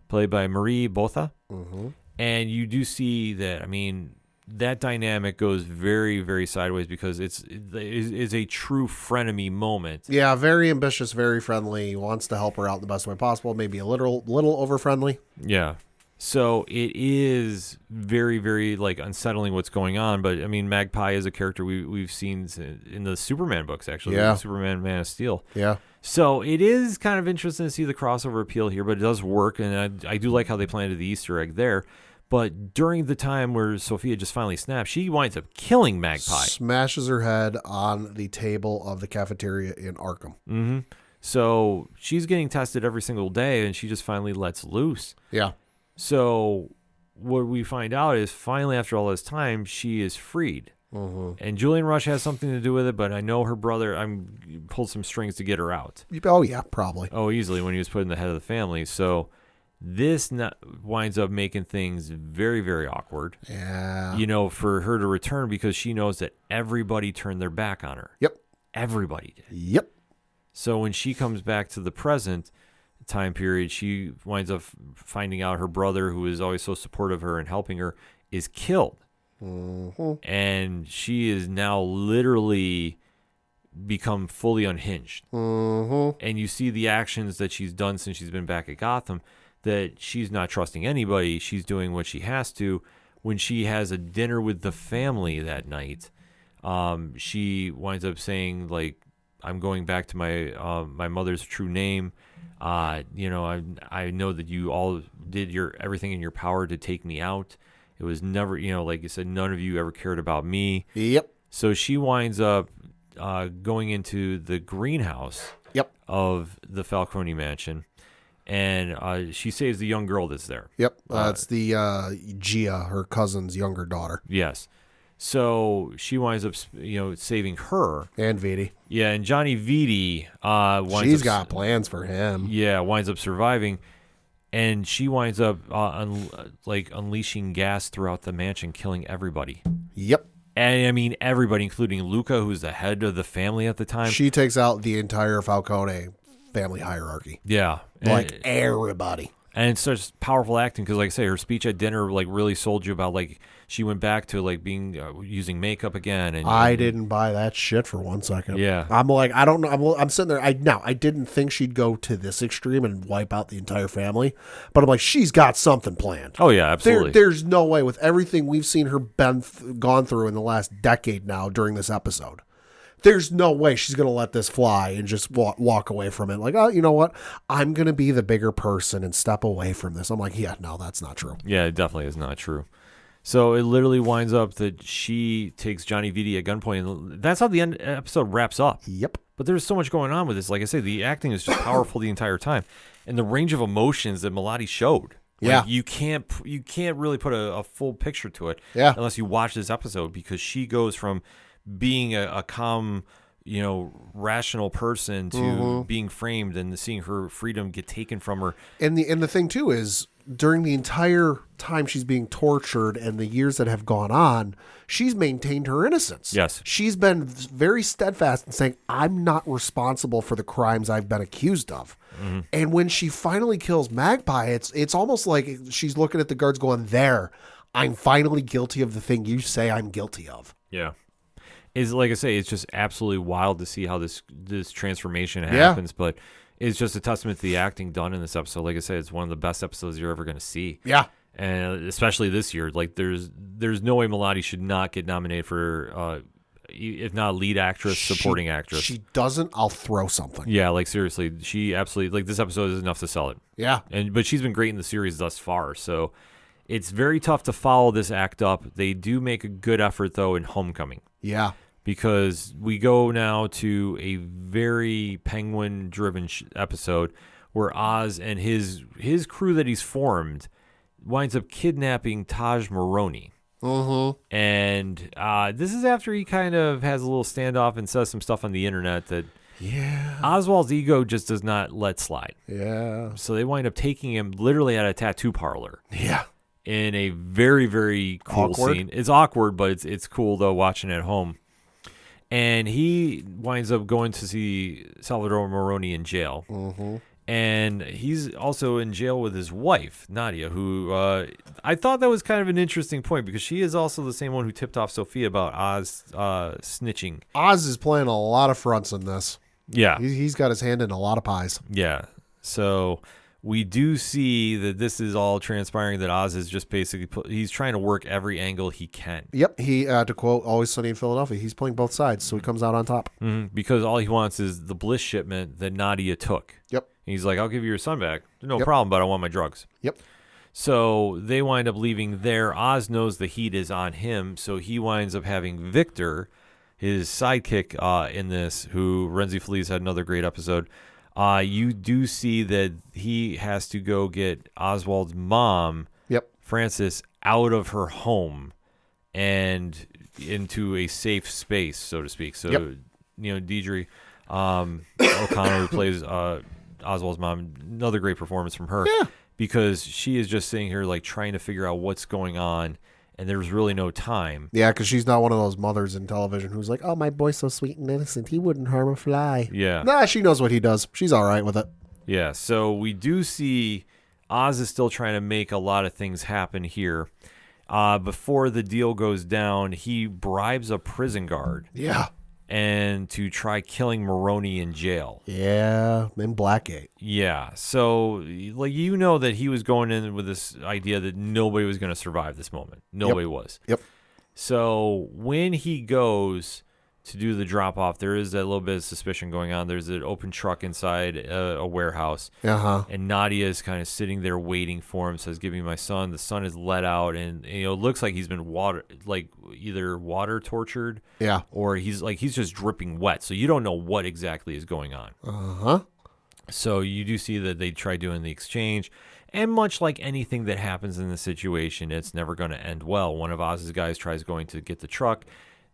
played by Marie Botha. Mm-hmm. And you do see that, that dynamic goes very, very sideways because it's a true frenemy moment. Yeah, very ambitious, very friendly, wants to help her out the best way possible, maybe a little over friendly. Yeah. So it is very, very unsettling what's going on. But Magpie is a character we've seen in the Superman books, actually. Yeah. Superman, Man of Steel. Yeah. So it is kind of interesting to see the crossover appeal here, but it does work. And I do like how they planted the Easter egg there. But during the time where Sophia just finally snaps, she winds up killing Magpie. Smashes her head on the table of the cafeteria in Arkham. Mm-hmm. So she's getting tested every single day, and she just finally lets loose. Yeah. So what we find out is finally, after all this time, she is freed. Mm-hmm. And Julian Rush has something to do with it, but I know her brother pulled some strings to get her out. Oh, yeah, probably. Oh, easily, when he was put in the head of the family. So this winds up making things very, very awkward. Yeah. For her to return because she knows that everybody turned their back on her. Yep. Everybody did. Yep. So when she comes back to the present time period, she winds up finding out her brother, who is always so supportive of her and helping her, is killed. Mm-hmm. And she is now literally become fully unhinged. Mm-hmm. And you see the actions that she's done since she's been back at Gotham, that she's not trusting anybody. She's doing what she has to. When she has a dinner with the family that night, she winds up saying, like, I'm going back to my mother's true name. I know that you all did everything in your power to take me out. It was never, like you said, none of you ever cared about me. Yep. So she winds up going into the greenhouse of the Falcone mansion, and she saves the young girl that's there. Yep. That's the Gia, her cousin's younger daughter. Yes. So she winds up, saving her. And Vidi. Yeah, and Johnny Vidi She's got plans for him. Yeah, winds up surviving. And she winds up unleashing gas throughout the mansion, killing everybody. Yep. And I mean everybody, including Luca, who's the head of the family at the time. She takes out the entire Falcone family hierarchy. Yeah. Like everybody. And it's such powerful acting because, like I say, her speech at dinner like really sold you about like she went back to like being using makeup again. And I didn't buy that shit for 1 second. Yeah, I'm like, I don't know. I'm sitting there. I didn't think she'd go to this extreme and wipe out the entire family, but I'm like, she's got something planned. Oh yeah, absolutely. There's no way with everything we've seen her gone through in the last decade now during this episode. There's no way she's going to let this fly and just walk away from it. Like, oh, you know what? I'm going to be the bigger person and step away from this. I'm like, yeah, no, that's not true. Yeah, it definitely is not true. So it literally winds up that she takes Johnny Vidi at gunpoint, and that's how the episode wraps up. Yep. But there's so much going on with this. Like I say, the acting is just powerful the entire time, and the range of emotions that Melody showed. Yeah. Like, you can't really put a full picture to it. Yeah. Unless you watch this episode, because she goes from being a calm, rational person to being framed and seeing her freedom get taken from her. And the thing too is, during the entire time she's being tortured and the years that have gone on, she's maintained her innocence. Yes. She's been very steadfast in saying, I'm not responsible for the crimes I've been accused of. Mm-hmm. And when she finally kills Magpie, it's almost like she's looking at the guards going, there, I'm finally guilty of the thing you say I'm guilty of. Yeah. Is like I say, it's just absolutely wild to see how this transformation happens, but it's just a testament to the acting done in this episode. Like I said, it's one of the best episodes you're ever going to see. Yeah. And especially this year, like there's no way Melody should not get nominated for, if not lead actress, supporting actress. She doesn't, I'll throw something. Yeah, like seriously, she absolutely, like this episode is enough to sell it. Yeah. But she's been great in the series thus far, so it's very tough to follow this act up. They do make a good effort though in Homecoming. Yeah. Because we go now to a very Penguin-driven episode where Oz and his crew that he's formed winds up kidnapping Taj Maroney. Mm-hmm. And this is after he kind of has a little standoff and says some stuff on the internet that Oswald's ego just does not let slide. Yeah. So they wind up taking him literally at a tattoo parlor. Yeah. In a very, very cool scene. It's awkward, but it's cool, though, watching at home. And he winds up going to see Salvador Maroney in jail. Mm-hmm. And he's also in jail with his wife, Nadia, who I thought that was kind of an interesting point because she is also the same one who tipped off Sophia about Oz snitching. Oz is playing a lot of fronts in this. Yeah. He's got his hand in a lot of pies. Yeah. So we do see that this is all transpiring, that Oz is just basically he's trying to work every angle he can. Yep. He, to quote Always Sunny in Philadelphia, he's playing both sides, so he comes out on top. Mm-hmm. Because all he wants is the Bliss shipment that Nadia took. Yep. And he's like, I'll give you your son back. No problem, but I want my drugs. Yep. So they wind up leaving there. Oz knows the heat is on him, so he winds up having Victor, his sidekick in this, who Renzi Feliz had another great episode. You do see that he has to go get Oswald's mom, Frances, out of her home and into a safe space, so to speak. So, Deidre O'Connor, who plays Oswald's mom, another great performance from her. Yeah. Because she is just sitting here like trying to figure out what's going on, and there's really no time. Yeah, because she's not one of those mothers in television who's like, oh, my boy's so sweet and innocent. He wouldn't harm a fly. Yeah. Nah, she knows what he does. She's all right with it. Yeah, so we do see Oz is still trying to make a lot of things happen here. Before the deal goes down, he bribes a prison guard. Yeah. and to try killing Maroney in jail. Yeah, in Blackgate. Yeah. So, like, that he was going in with this idea that nobody was going to survive this moment. Nobody was. Yep. So when he goes to do the drop-off, there is that little bit of suspicion going on. There's an open truck inside a warehouse. Uh-huh. And Nadia is kind of sitting there waiting for him, says, "Give me my son." The son is let out, and it looks like he's been either water tortured, Yeah, or he's just dripping wet. So you don't know what exactly is going on. Uh-huh. So you do see that they try doing the exchange. And much like anything that happens in the situation, it's never going to end well. One of Oz's guys tries going to get the truck.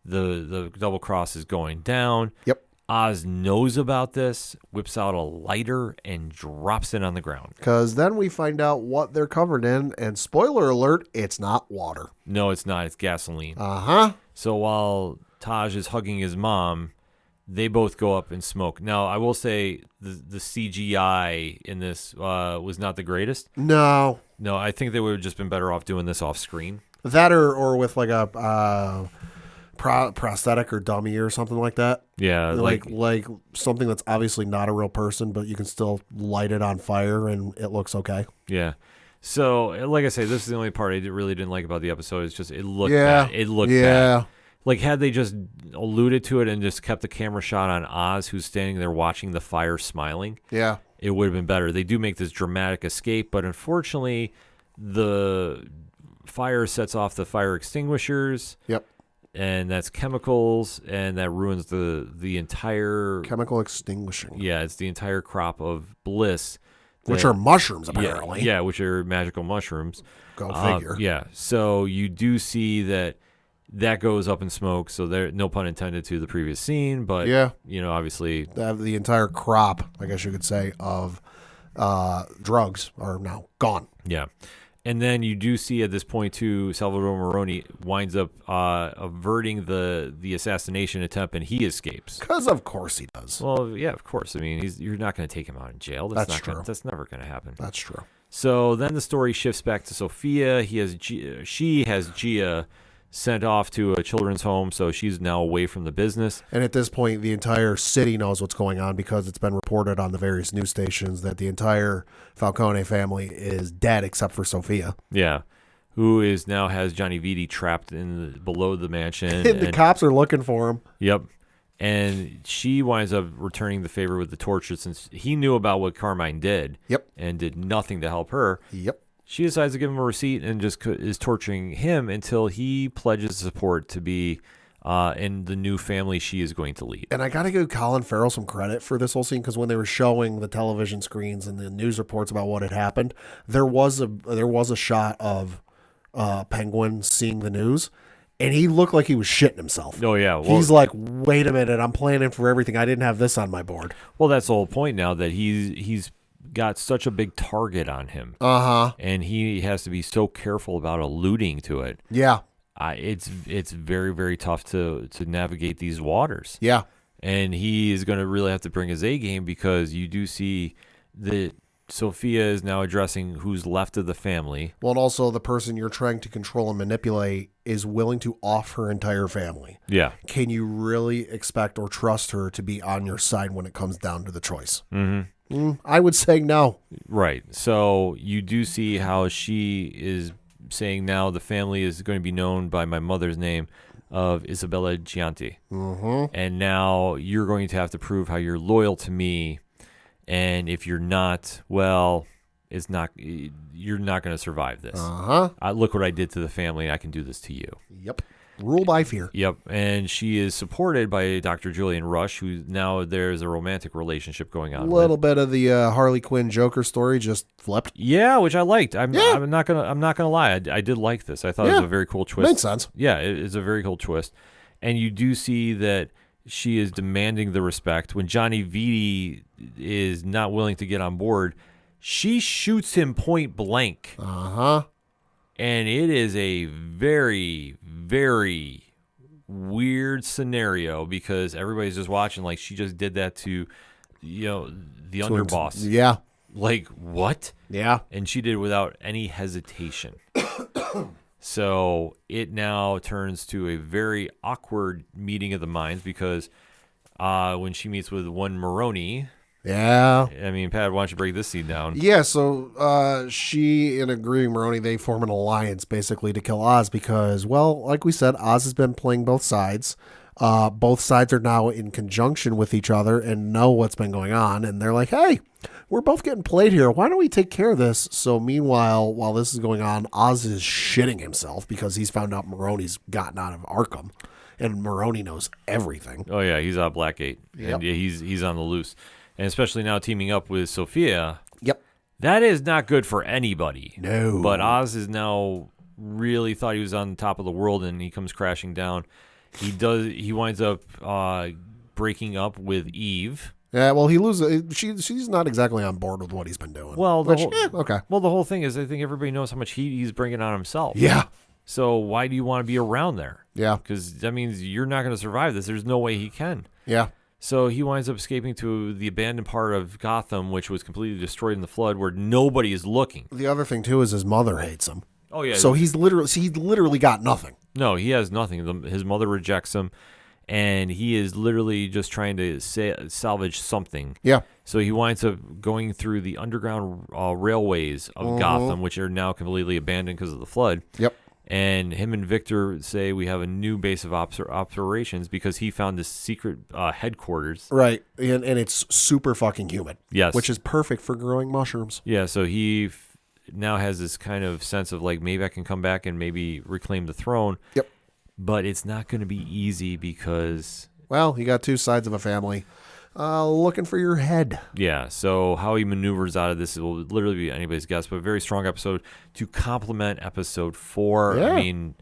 The double cross is going down. Yep. Oz knows about this, whips out a lighter, and drops it on the ground. Because then we find out what they're covered in, and spoiler alert, it's not water. No, it's not. It's gasoline. Uh-huh. So while Taj is hugging his mom, they both go up and smoke. Now, I will say the CGI in this was not the greatest. No. No, I think they would have just been better off doing this off screen. That or with like a prosthetic or dummy or something like that. Yeah, like something that's obviously not a real person, but you can still light it on fire and it looks okay. Yeah. So, like I say, this is the only part I really didn't like about the episode. It's just it looked Yeah. bad. It looked Yeah. bad. Like, had they just alluded to it and just kept the camera shot on Oz, who's standing there watching the fire smiling, Yeah. it would have been better. They do make this dramatic escape, but unfortunately, the fire sets off the fire extinguishers. Yep. And that's chemicals, and that ruins the entire Chemical extinguishing. Yeah, it's the entire crop of bliss, Which are mushrooms, apparently. Yeah, which are magical mushrooms. Go figure. Yeah, so you do see that goes up in smoke. So there, no pun intended to the previous scene, but Yeah. Obviously, The entire crop, I guess you could say, of drugs are now gone. yeah. And then you do see at this point too, Salvador Maroney winds up averting the assassination attempt, and he escapes. Because of course he does. Well, yeah, of course. I mean, you're not going to take him out in jail. That's true. That's never going to happen. That's true. So then the story shifts back to Sophia. She has Gia sent off to a children's home, so she's now away from the business. And at this point, the entire city knows what's going on because it's been reported on the various news stations that the entire Falcone family is dead except for Sophia. Yeah, who is now has Johnny Vitti trapped below the mansion. The cops are looking for him. Yep. And she winds up returning the favor with the torture since he knew about what Carmine did. Yep. And did nothing to help her. Yep. She decides to give him a receipt and just is torturing him until he pledges support to be in the new family she is going to lead. And I got to give Colin Farrell some credit for this whole scene because when they were showing the television screens and the news reports about what had happened, there was a shot of Penguin seeing the news, and he looked like he was shitting himself. Oh, yeah. Well, he's like, wait a minute, I'm planning for everything. I didn't have this on my board. Well, that's the whole point now that he's got such a big target on him. Uh-huh. And he has to be so careful about alluding to it. Yeah. It's very, very tough to navigate these waters. Yeah. And he is going to really have to bring his A game because you do see that Sophia is now addressing who's left of the family. Well, and also the person you're trying to control and manipulate is willing to off her entire family. Yeah. Can you really expect or trust her to be on your side when it comes down to the choice? Mm-hmm. I would say no. Right. So you do see how she is saying now the family is going to be known by my mother's name of Isabella Gianti. Mm-hmm. And now you're going to have to prove how you're loyal to me. And if you're not, well, you're not going to survive this. Uh-huh. Look what I did to the family. I can do this to you. Yep. Rule by fear. Yep. And she is supported by Dr. Julian Rush, who now there's a romantic relationship going on. A little bit of the Harley Quinn Joker story just flipped. Yeah, which I liked. I'm not gonna lie. I did like this. I thought it was a very cool twist. Makes sense. Yeah, it's a very cool twist. And you do see that she is demanding the respect. When Johnny Vitti is not willing to get on board, she shoots him point blank. Uh-huh. And it is a very, very weird scenario because everybody's just watching like she just did that to, the underboss. Yeah. Like, what? Yeah. And she did it without any hesitation. So it now turns to a very awkward meeting of the minds because when she meets with one Maroney, Yeah. I mean, Pat, why don't you break this scene down? Yeah, so she and agreeing Maroney, they form an alliance basically to kill Oz because, well, like we said, Oz has been playing both sides. Both sides are now in conjunction with each other and know what's been going on. And they're like, hey, we're both getting played here. Why don't we take care of this? So meanwhile, while this is going on, Oz is shitting himself because he's found out Maroney's gotten out of Arkham. And Maroney knows everything. Oh, yeah, he's out Blackgate. Yep. And he's on the loose. And especially now teaming up with Sophia. Yep. That is not good for anybody. No. But Oz is now really thought he was on the top of the world, and he comes crashing down. He winds up breaking up with Eve. Yeah, well, he loses. She's not exactly on board with what he's been doing. Well, okay. Well, the whole thing is, I think everybody knows how much heat he's bringing on himself. Yeah. So why do you want to be around there? Yeah. Because that means you're not going to survive this. There's no way he can. Yeah. So he winds up escaping to the abandoned part of Gotham, which was completely destroyed in the flood, where nobody is looking. The other thing too is his mother hates him. Oh yeah. So he's literally got nothing. No, he has nothing. His mother rejects him, and he is literally just trying to salvage something. Yeah. So he winds up going through the underground railways of Gotham, which are now completely abandoned because of the flood. Yep. And him and Victor say we have a new base of operations because he found this secret headquarters. Right. And it's super fucking humid. Yes. Which is perfect for growing mushrooms. Yeah, so he now has this kind of sense of like, maybe I can come back and maybe reclaim the throne. Yep. But it's not going to be easy because... Well, you got two sides of a family looking for your head. Yeah, so how he maneuvers out of this will literally be anybody's guess, but a very strong episode to complement episode 4. Yeah. I mean,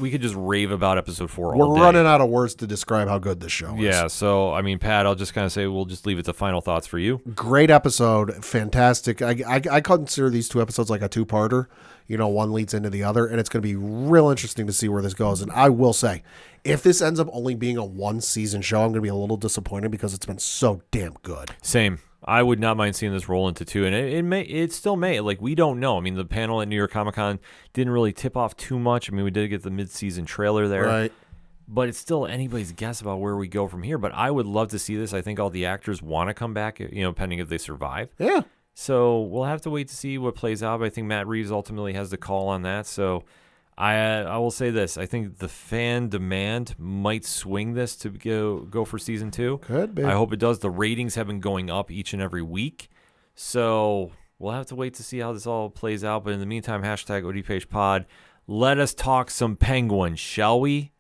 we could just rave about episode 4 all We're day. running out of words to describe how good this show is. Yeah, so, I mean, Pat, I'll just kind of say we'll just leave it to final thoughts for you. Great episode. Fantastic. I consider these two episodes like a two-parter. You know, one leads into the other, and it's going to be real interesting to see where this goes. And I will say, if this ends up only being a one-season show, I'm going to be a little disappointed because it's been so damn good. Same. I would not mind seeing this roll into 2, and it still may. Like, we don't know. I mean, the panel at New York Comic Con didn't really tip off too much. I mean, we did get the mid-season trailer there. Right. But it's still anybody's guess about where we go from here. But I would love to see this. I think all the actors want to come back, you know, pending if they survive. Yeah. So we'll have to wait to see what plays out. But I think Matt Reeves ultimately has the call on that. So I will say this. I think the fan demand might swing this to go for season 2. Could be. I hope it does. The ratings have been going up each and every week. So we'll have to wait to see how this all plays out. But in the meantime, hashtag ODPH pod. Let us talk some Penguins, shall we?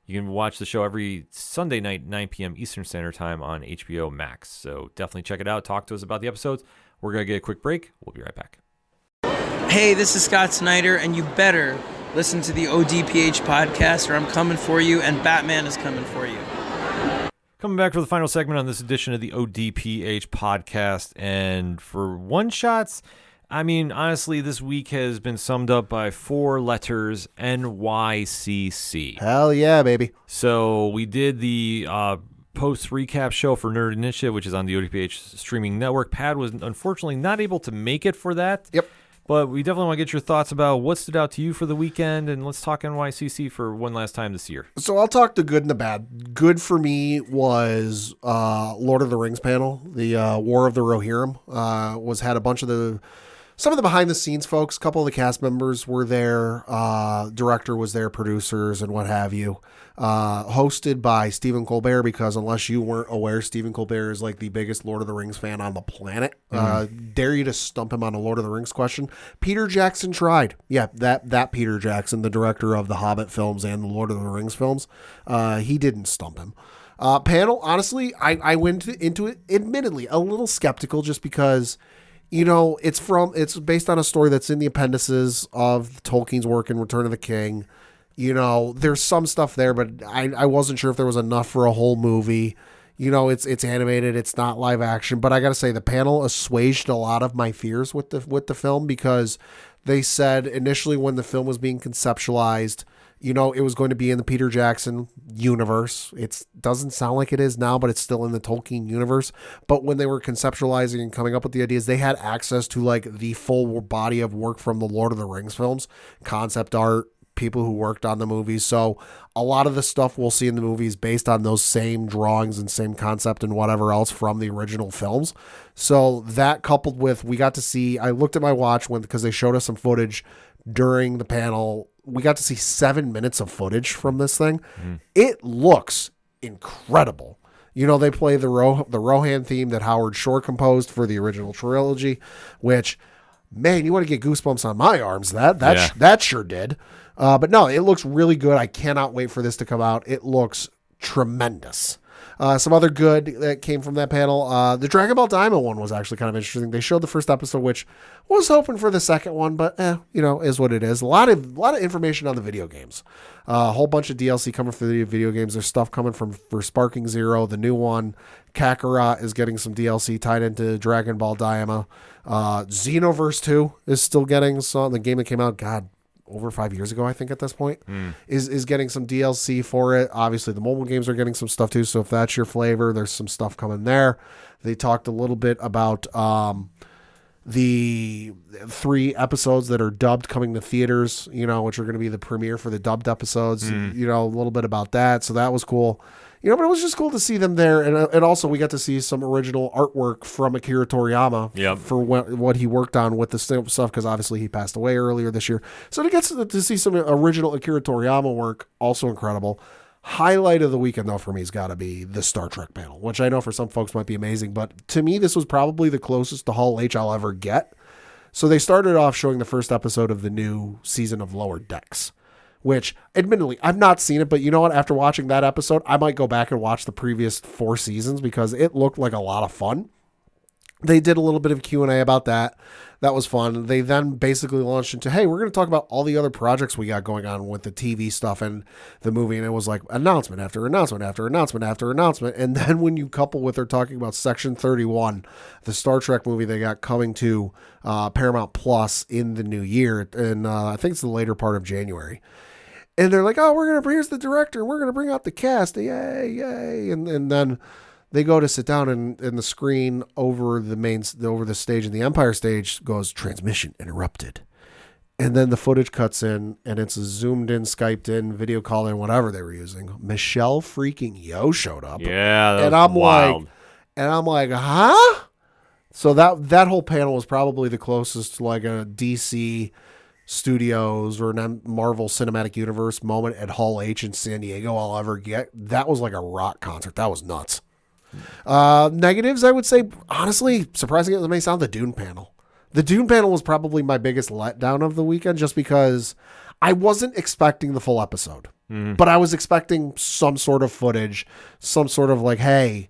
You can watch the show every Sunday night, 9 p.m. Eastern Standard Time on HBO Max. So definitely check it out. Talk to us about the episodes. We're going to get a quick break. We'll be right back. Hey, this is Scott Snyder, and you better listen to the ODPH podcast, or I'm coming for you, and Batman is coming for you. Coming back for the final segment on this edition of the ODPH podcast. And for one-shots, I mean, honestly, this week has been summed up by 4 letters, NYCC. Hell yeah, baby. So we did the post-recap show for Nerd Initiative, which is on the ODPH streaming network. Pat was unfortunately not able to make it for that. Yep. But we definitely want to get your thoughts about what stood out to you for the weekend, and let's talk NYCC for one last time this year. So I'll talk the good and the bad. Good for me was Lord of the Rings panel. The War of the Rohirrim had a bunch of some of the behind the scenes folks. A couple of the cast members were there. Director was there, producers and what have you. Hosted by Stephen Colbert, because unless you weren't aware, Stephen Colbert is like the biggest Lord of the Rings fan on the planet. Dare you to stump him on a Lord of the Rings question. Peter Jackson tried. Yeah, that Peter Jackson, the director of the Hobbit films and the Lord of the Rings films, he didn't stump him. Panel, honestly, I went into it admittedly a little skeptical, just because, you know, it's based on a story that's in the appendices of Tolkien's work in Return of the King. You know, there's some stuff there, but I wasn't sure if there was enough for a whole movie. You know, it's animated, it's not live action, but I got to say the panel assuaged a lot of my fears with the film, because they said initially when the film was being conceptualized, You know, it was going to be in the Peter Jackson universe. It doesn't sound like it is now, but it's still in the Tolkien universe. But when they were conceptualizing and coming up with the ideas, they had access to like the full body of work from the Lord of the Rings films, concept art, people who worked on the movies. So a lot of the stuff we'll see in the movies based on those same drawings and same concept and whatever else from the original films. So that coupled with, we got to see, I looked at my watch because they showed us some footage during the panel. We got to see 7 minutes of footage from this thing. It looks incredible. You know, they play the Rohan theme that Howard Shore composed for the original trilogy, which, man, you want to get goosebumps on my arms. That sure did. But no, it looks really good. I cannot wait for this to come out. It looks tremendous. Some other good that came from that panel. The Dragon Ball Daima one was actually kind of interesting. They showed the first episode, which was hoping for the second one, but you know, is what it is. A lot of information on the video games. A whole bunch of DLC coming for the video games. There's stuff coming for Sparking Zero, the new one. Kakarot is getting some DLC tied into Dragon Ball Daima. Xenoverse 2 is still getting the game that came out, over 5 years ago, I think at this point, is getting some DLC for it. Obviously, the mobile games are getting some stuff too. So if that's your flavor, there's some stuff coming there. They talked a little bit about the 3 episodes that are dubbed coming to theaters, you know, which are going to be the premiere for the dubbed episodes. You know, a little bit about that. So that was cool. You know, but it was just cool to see them there. And also we got to see some original artwork from Akira Toriyama for what he worked on with the stuff, because obviously he passed away earlier this year. So to get to see some original Akira Toriyama work, also incredible. Highlight of the weekend, though, for me has got to be the Star Trek panel, which I know for some folks might be amazing. But to me, this was probably the closest to Hall H I'll ever get. So they started off showing the first episode of the new season of Lower Decks, which admittedly I've not seen it, but you know what? After watching that episode, I might go back and watch the previous 4 seasons because it looked like a lot of fun. They did a little bit of Q&A about that. That was fun. They then basically launched into, hey, we're going to talk about all the other projects we got going on with the TV stuff and the movie. And it was like announcement after announcement after announcement after announcement. And then when you couple with, they're talking about Section 31, the Star Trek movie they got coming to Paramount Plus in the new year. And I think it's the later part of January. And they're like, oh, here's the director. We're going to bring out the cast. Yay, yay. And then they go to sit down and the screen over the stage in the Empire stage goes, transmission interrupted. And then the footage cuts in and it's a zoomed in, Skyped in, video call in, whatever they were using. Michelle freaking Yeoh showed up. Yeah, that was wild. I'm like, huh? So that whole panel was probably the closest to like a DC Studios or a Marvel Cinematic Universe moment at Hall H in San Diego I'll ever get. That was like a rock concert. That was nuts. Negatives, I would say, honestly, surprising as it may sound, the Dune panel. The Dune panel was probably my biggest letdown of the weekend, just because I wasn't expecting the full episode, but I was expecting some sort of footage, some sort of like, hey,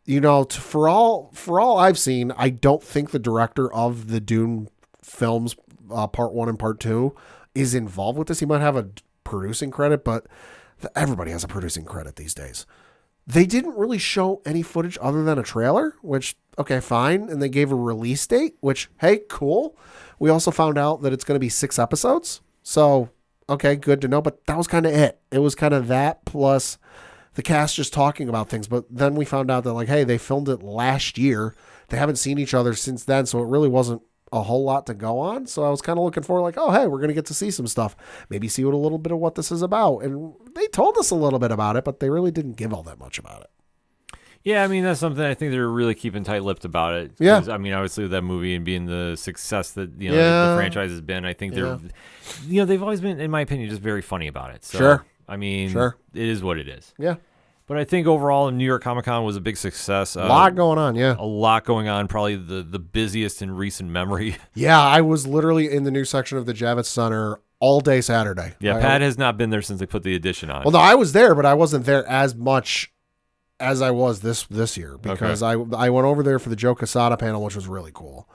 you know, for all I've seen, I don't think the director of the Dune films, part 1 and part 2, is involved with this. He might have a producing credit, but everybody has a producing credit these days. They didn't really show any footage other than a trailer, which, okay, fine. And they gave a release date, which, hey, cool. We also found out that it's going to be 6 episodes. So, okay, good to know. But that was kind of it. It was kind of that plus the cast just talking about things. But then we found out that, like, hey, they filmed it last year. They haven't seen each other since then. So it really wasn't a whole lot to go on. So I was kind of looking for like, oh, hey, we're going to get to see some stuff. Maybe see what a little bit of what this is about. And they told us a little bit about it, but they really didn't give all that much about it. Yeah, I mean, that's something I think they're really keeping tight-lipped about it. Yeah. I mean, obviously that movie and being the success that, you know, the franchise has been, I think they're, you know, they've always been, in my opinion, just very funny about it. So, sure. I mean, it is what it is. Yeah. But I think overall, New York Comic Con was a big success. A lot going on, yeah. A lot going on, probably the busiest in recent memory. Yeah, I was literally in the new section of the Javits Center all day Saturday. Yeah, Pat has not been there since they put the addition on. Well, no, I was there, but I wasn't there as much as I was this year because I went over there for the Joe Quesada panel, which was really cool.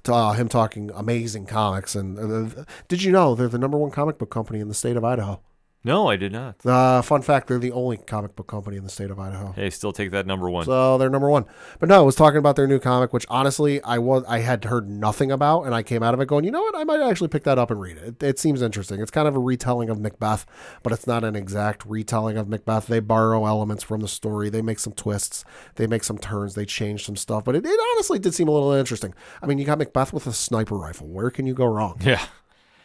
Him talking amazing comics. And did you know they're the #1 comic book company in the state of Idaho? No, I did not. Fun fact, they're the only comic book company in the state of Idaho. Hey, still take that number one. So they're number one. But no, I was talking about their new comic, which honestly I had heard nothing about, and I came out of it going, you know what, I might actually pick that up and read it. It seems interesting. It's kind of a retelling of Macbeth, but it's not an exact retelling of Macbeth. They borrow elements from the story. They make some twists. They make some turns. They change some stuff. But it honestly did seem a little interesting. I mean, you got Macbeth with a sniper rifle. Where can you go wrong? Yeah.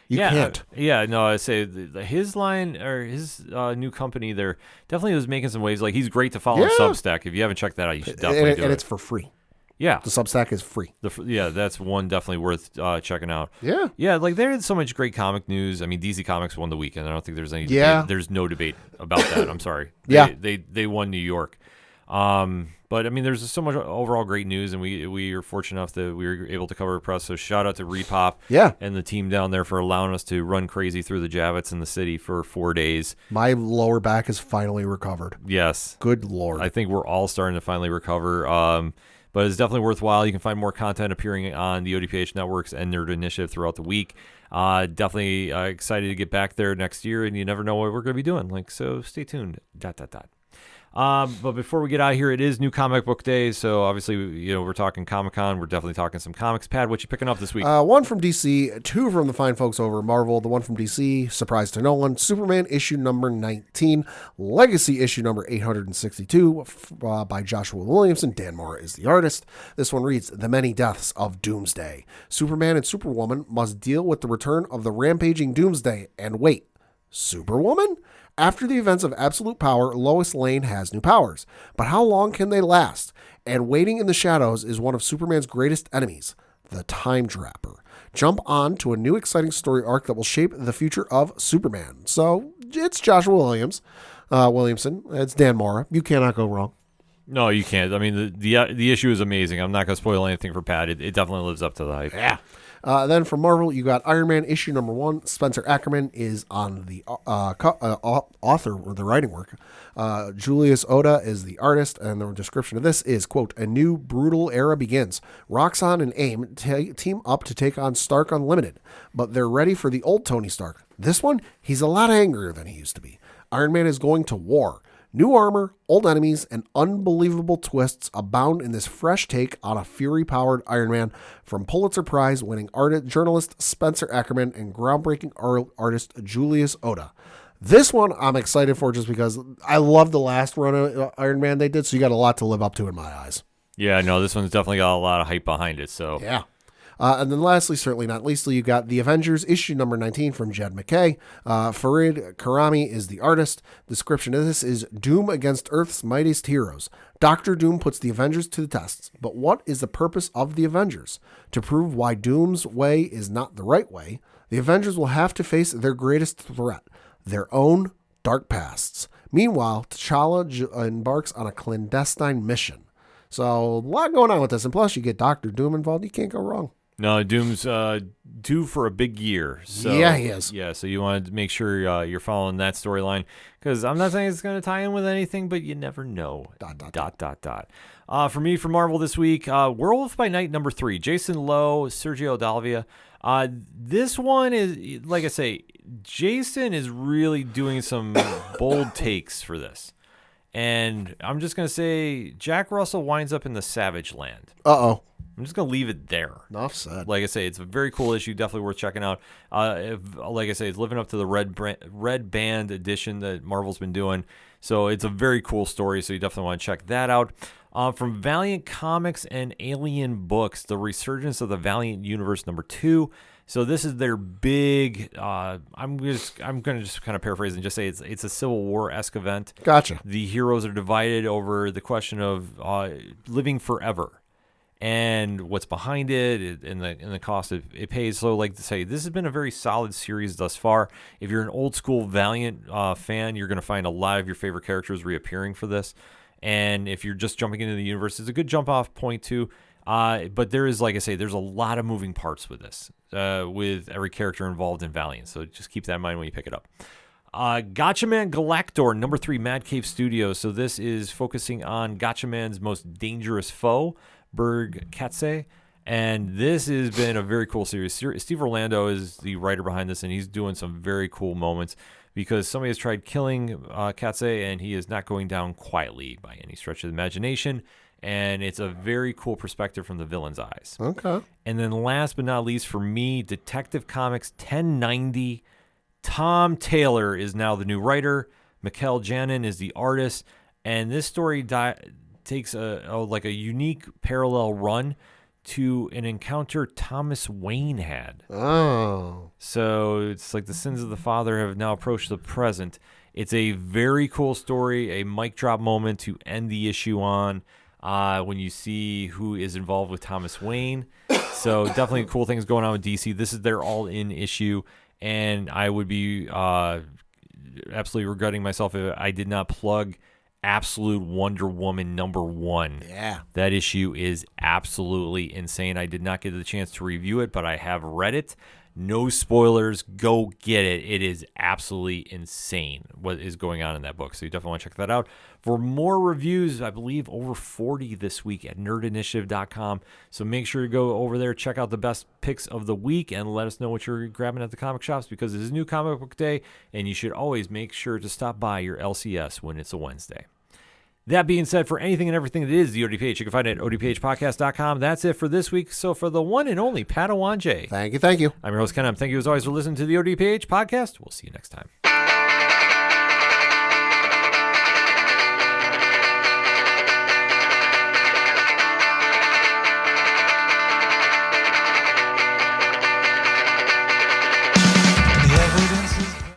You can't. No, I say his line or his new company there definitely was making some waves. Like, he's great to follow on Substack. If you haven't checked that out, you should definitely do it. And it's for free. Yeah. The Substack is free. That's one definitely worth checking out. Yeah. Yeah, like there's so much great comic news. I mean, DC Comics won the weekend. I don't think there's any Yeah. there's no debate about that. I'm sorry. Yeah. They won New York. But I mean, there's so much overall great news, and we are fortunate enough that we were able to cover a press. So shout out to Repop and the team down there for allowing us to run crazy through the Javits in the city for 4 days. My lower back is finally recovered. Yes. Good Lord. I think we're all starting to finally recover. But it's definitely worthwhile. You can find more content appearing on the ODPH networks and Nerd Initiative throughout the week. Definitely excited to get back there next year, and you never know what we're going to be doing. So stay tuned. ... But before we get out of here, it is New Comic Book Day, so obviously, we're talking Comic-Con. We're definitely talking some comics. Pat, what you picking up this week? One from DC, two from the fine folks over at Marvel. The one from DC, surprise to no one, Superman issue number 19, Legacy issue number 862 by Joshua Williamson. Dan Mora is the artist. This one reads, The Many Deaths of Doomsday. Superman and Superwoman must deal with the return of the rampaging Doomsday. And wait, Superwoman? After the events of Absolute Power, Lois Lane has new powers. But how long can they last? And waiting in the shadows is one of Superman's greatest enemies, the Time Trapper. Jump on to a new exciting story arc that will shape the future of Superman. So it's Joshua Williamson. It's Dan Mora. You cannot go wrong. No, you can't. I mean, the issue is amazing. I'm not going to spoil anything for Pat. It definitely lives up to the hype. Yeah. Then from Marvel, you got Iron Man issue number 1. Spencer Ackerman is on the author or the writing work. Julius Oda is the artist, and the description of this is, quote, a new brutal era begins. Roxxon and AIM team up to take on Stark Unlimited, but they're ready for the old Tony Stark. This one, he's a lot angrier than he used to be. Iron Man is going to war. New armor, old enemies, and unbelievable twists abound in this fresh take on a Fury-powered Iron Man from Pulitzer Prize-winning journalist Spencer Ackerman and groundbreaking artist Julius Oda. This one I'm excited for just because I love the last run of Iron Man they did, so you got a lot to live up to in my eyes. Yeah, no, this one's definitely got a lot of hype behind it. So yeah. And then lastly, certainly not leastly, you got The Avengers, issue number 19 from Jed McKay. Farid Karami is the artist. The description of this is Doom against Earth's mightiest heroes. Dr. Doom puts the Avengers to the tests. But what is the purpose of the Avengers? To prove why Doom's way is not the right way, the Avengers will have to face their greatest threat, their own dark pasts. Meanwhile, T'Challa embarks on a clandestine mission. So a lot going on with this. And plus, you get Dr. Doom involved. You can't go wrong. No, Doom's due for a big year. So, yeah, he is. Yeah, so you want to make sure you're following that storyline, because I'm not saying it's going to tie in with anything, but you never know. ... For me, for Marvel this week, Werewolf by Night number 3, Jason Lowe, Sergio Dalvia. This one is, like I say, Jason is really doing some bold takes for this. And I'm just going to say Jack Russell winds up in the Savage Land. Uh-oh. I'm just going to leave it there. Enough said. Like I say, it's a very cool issue. Definitely worth checking out. Like I say, it's living up to the Red Band edition that Marvel's been doing. So it's a very cool story. So you definitely want to check that out. From Valiant Comics and Alien Books, The Resurgence of the Valiant Universe number 2. So this is their big. I'm going to just kind of paraphrase and just say it's a Civil War-esque event. Gotcha. The heroes are divided over the question of living forever and what's behind it and the cost it pays. So, like to say, this has been a very solid series thus far. If you're an old school Valiant fan, you're going to find a lot of your favorite characters reappearing for this. And if you're just jumping into the universe, it's a good jump off point too. But there is, like I say, there's a lot of moving parts with this, with every character involved in Valiant. So just keep that in mind when you pick it up. Gatchaman Galactor, number 3, Mad Cave Studios. So this is focusing on Gatchaman's most dangerous foe, Berg Katse. And this has been a very cool series. Steve Orlando is the writer behind this, and he's doing some very cool moments. because somebody has tried killing Katse, and he is not going down quietly by any stretch of the imagination. And it's a very cool perspective from the villain's eyes. Okay. And then last but not least for me, Detective Comics 1090. Tom Taylor is now the new writer. Mikkel Janin is the artist. And this story takes a unique parallel run to an encounter Thomas Wayne had. Oh. So it's like the sins of the father have now approached the present. It's a very cool story, a mic drop moment to end the issue on when you see who is involved with Thomas Wayne. So definitely cool things going on with DC. This is their all-in issue, and I would be absolutely regretting myself if I did not plug Absolute Wonder Woman #1. Yeah. That issue is absolutely insane. I did not get the chance to review it, but I have read it. No spoilers. Go get it. It is absolutely insane what is going on in that book. So you definitely want to check that out. For more reviews, I believe over 40 this week at nerdinitiative.com. So make sure to go over there, check out the best picks of the week, and let us know what you're grabbing at the comic shops, because it is new comic book day, and you should always make sure to stop by your LCS when it's a Wednesday. That being said, for anything and everything that is the ODPH, you can find it at odphpodcast.com. That's it for this week. So for the one and only Padawan J. Thank you. I'm your host, Ken. Thank you as always for listening to the ODPH podcast. We'll see you next time.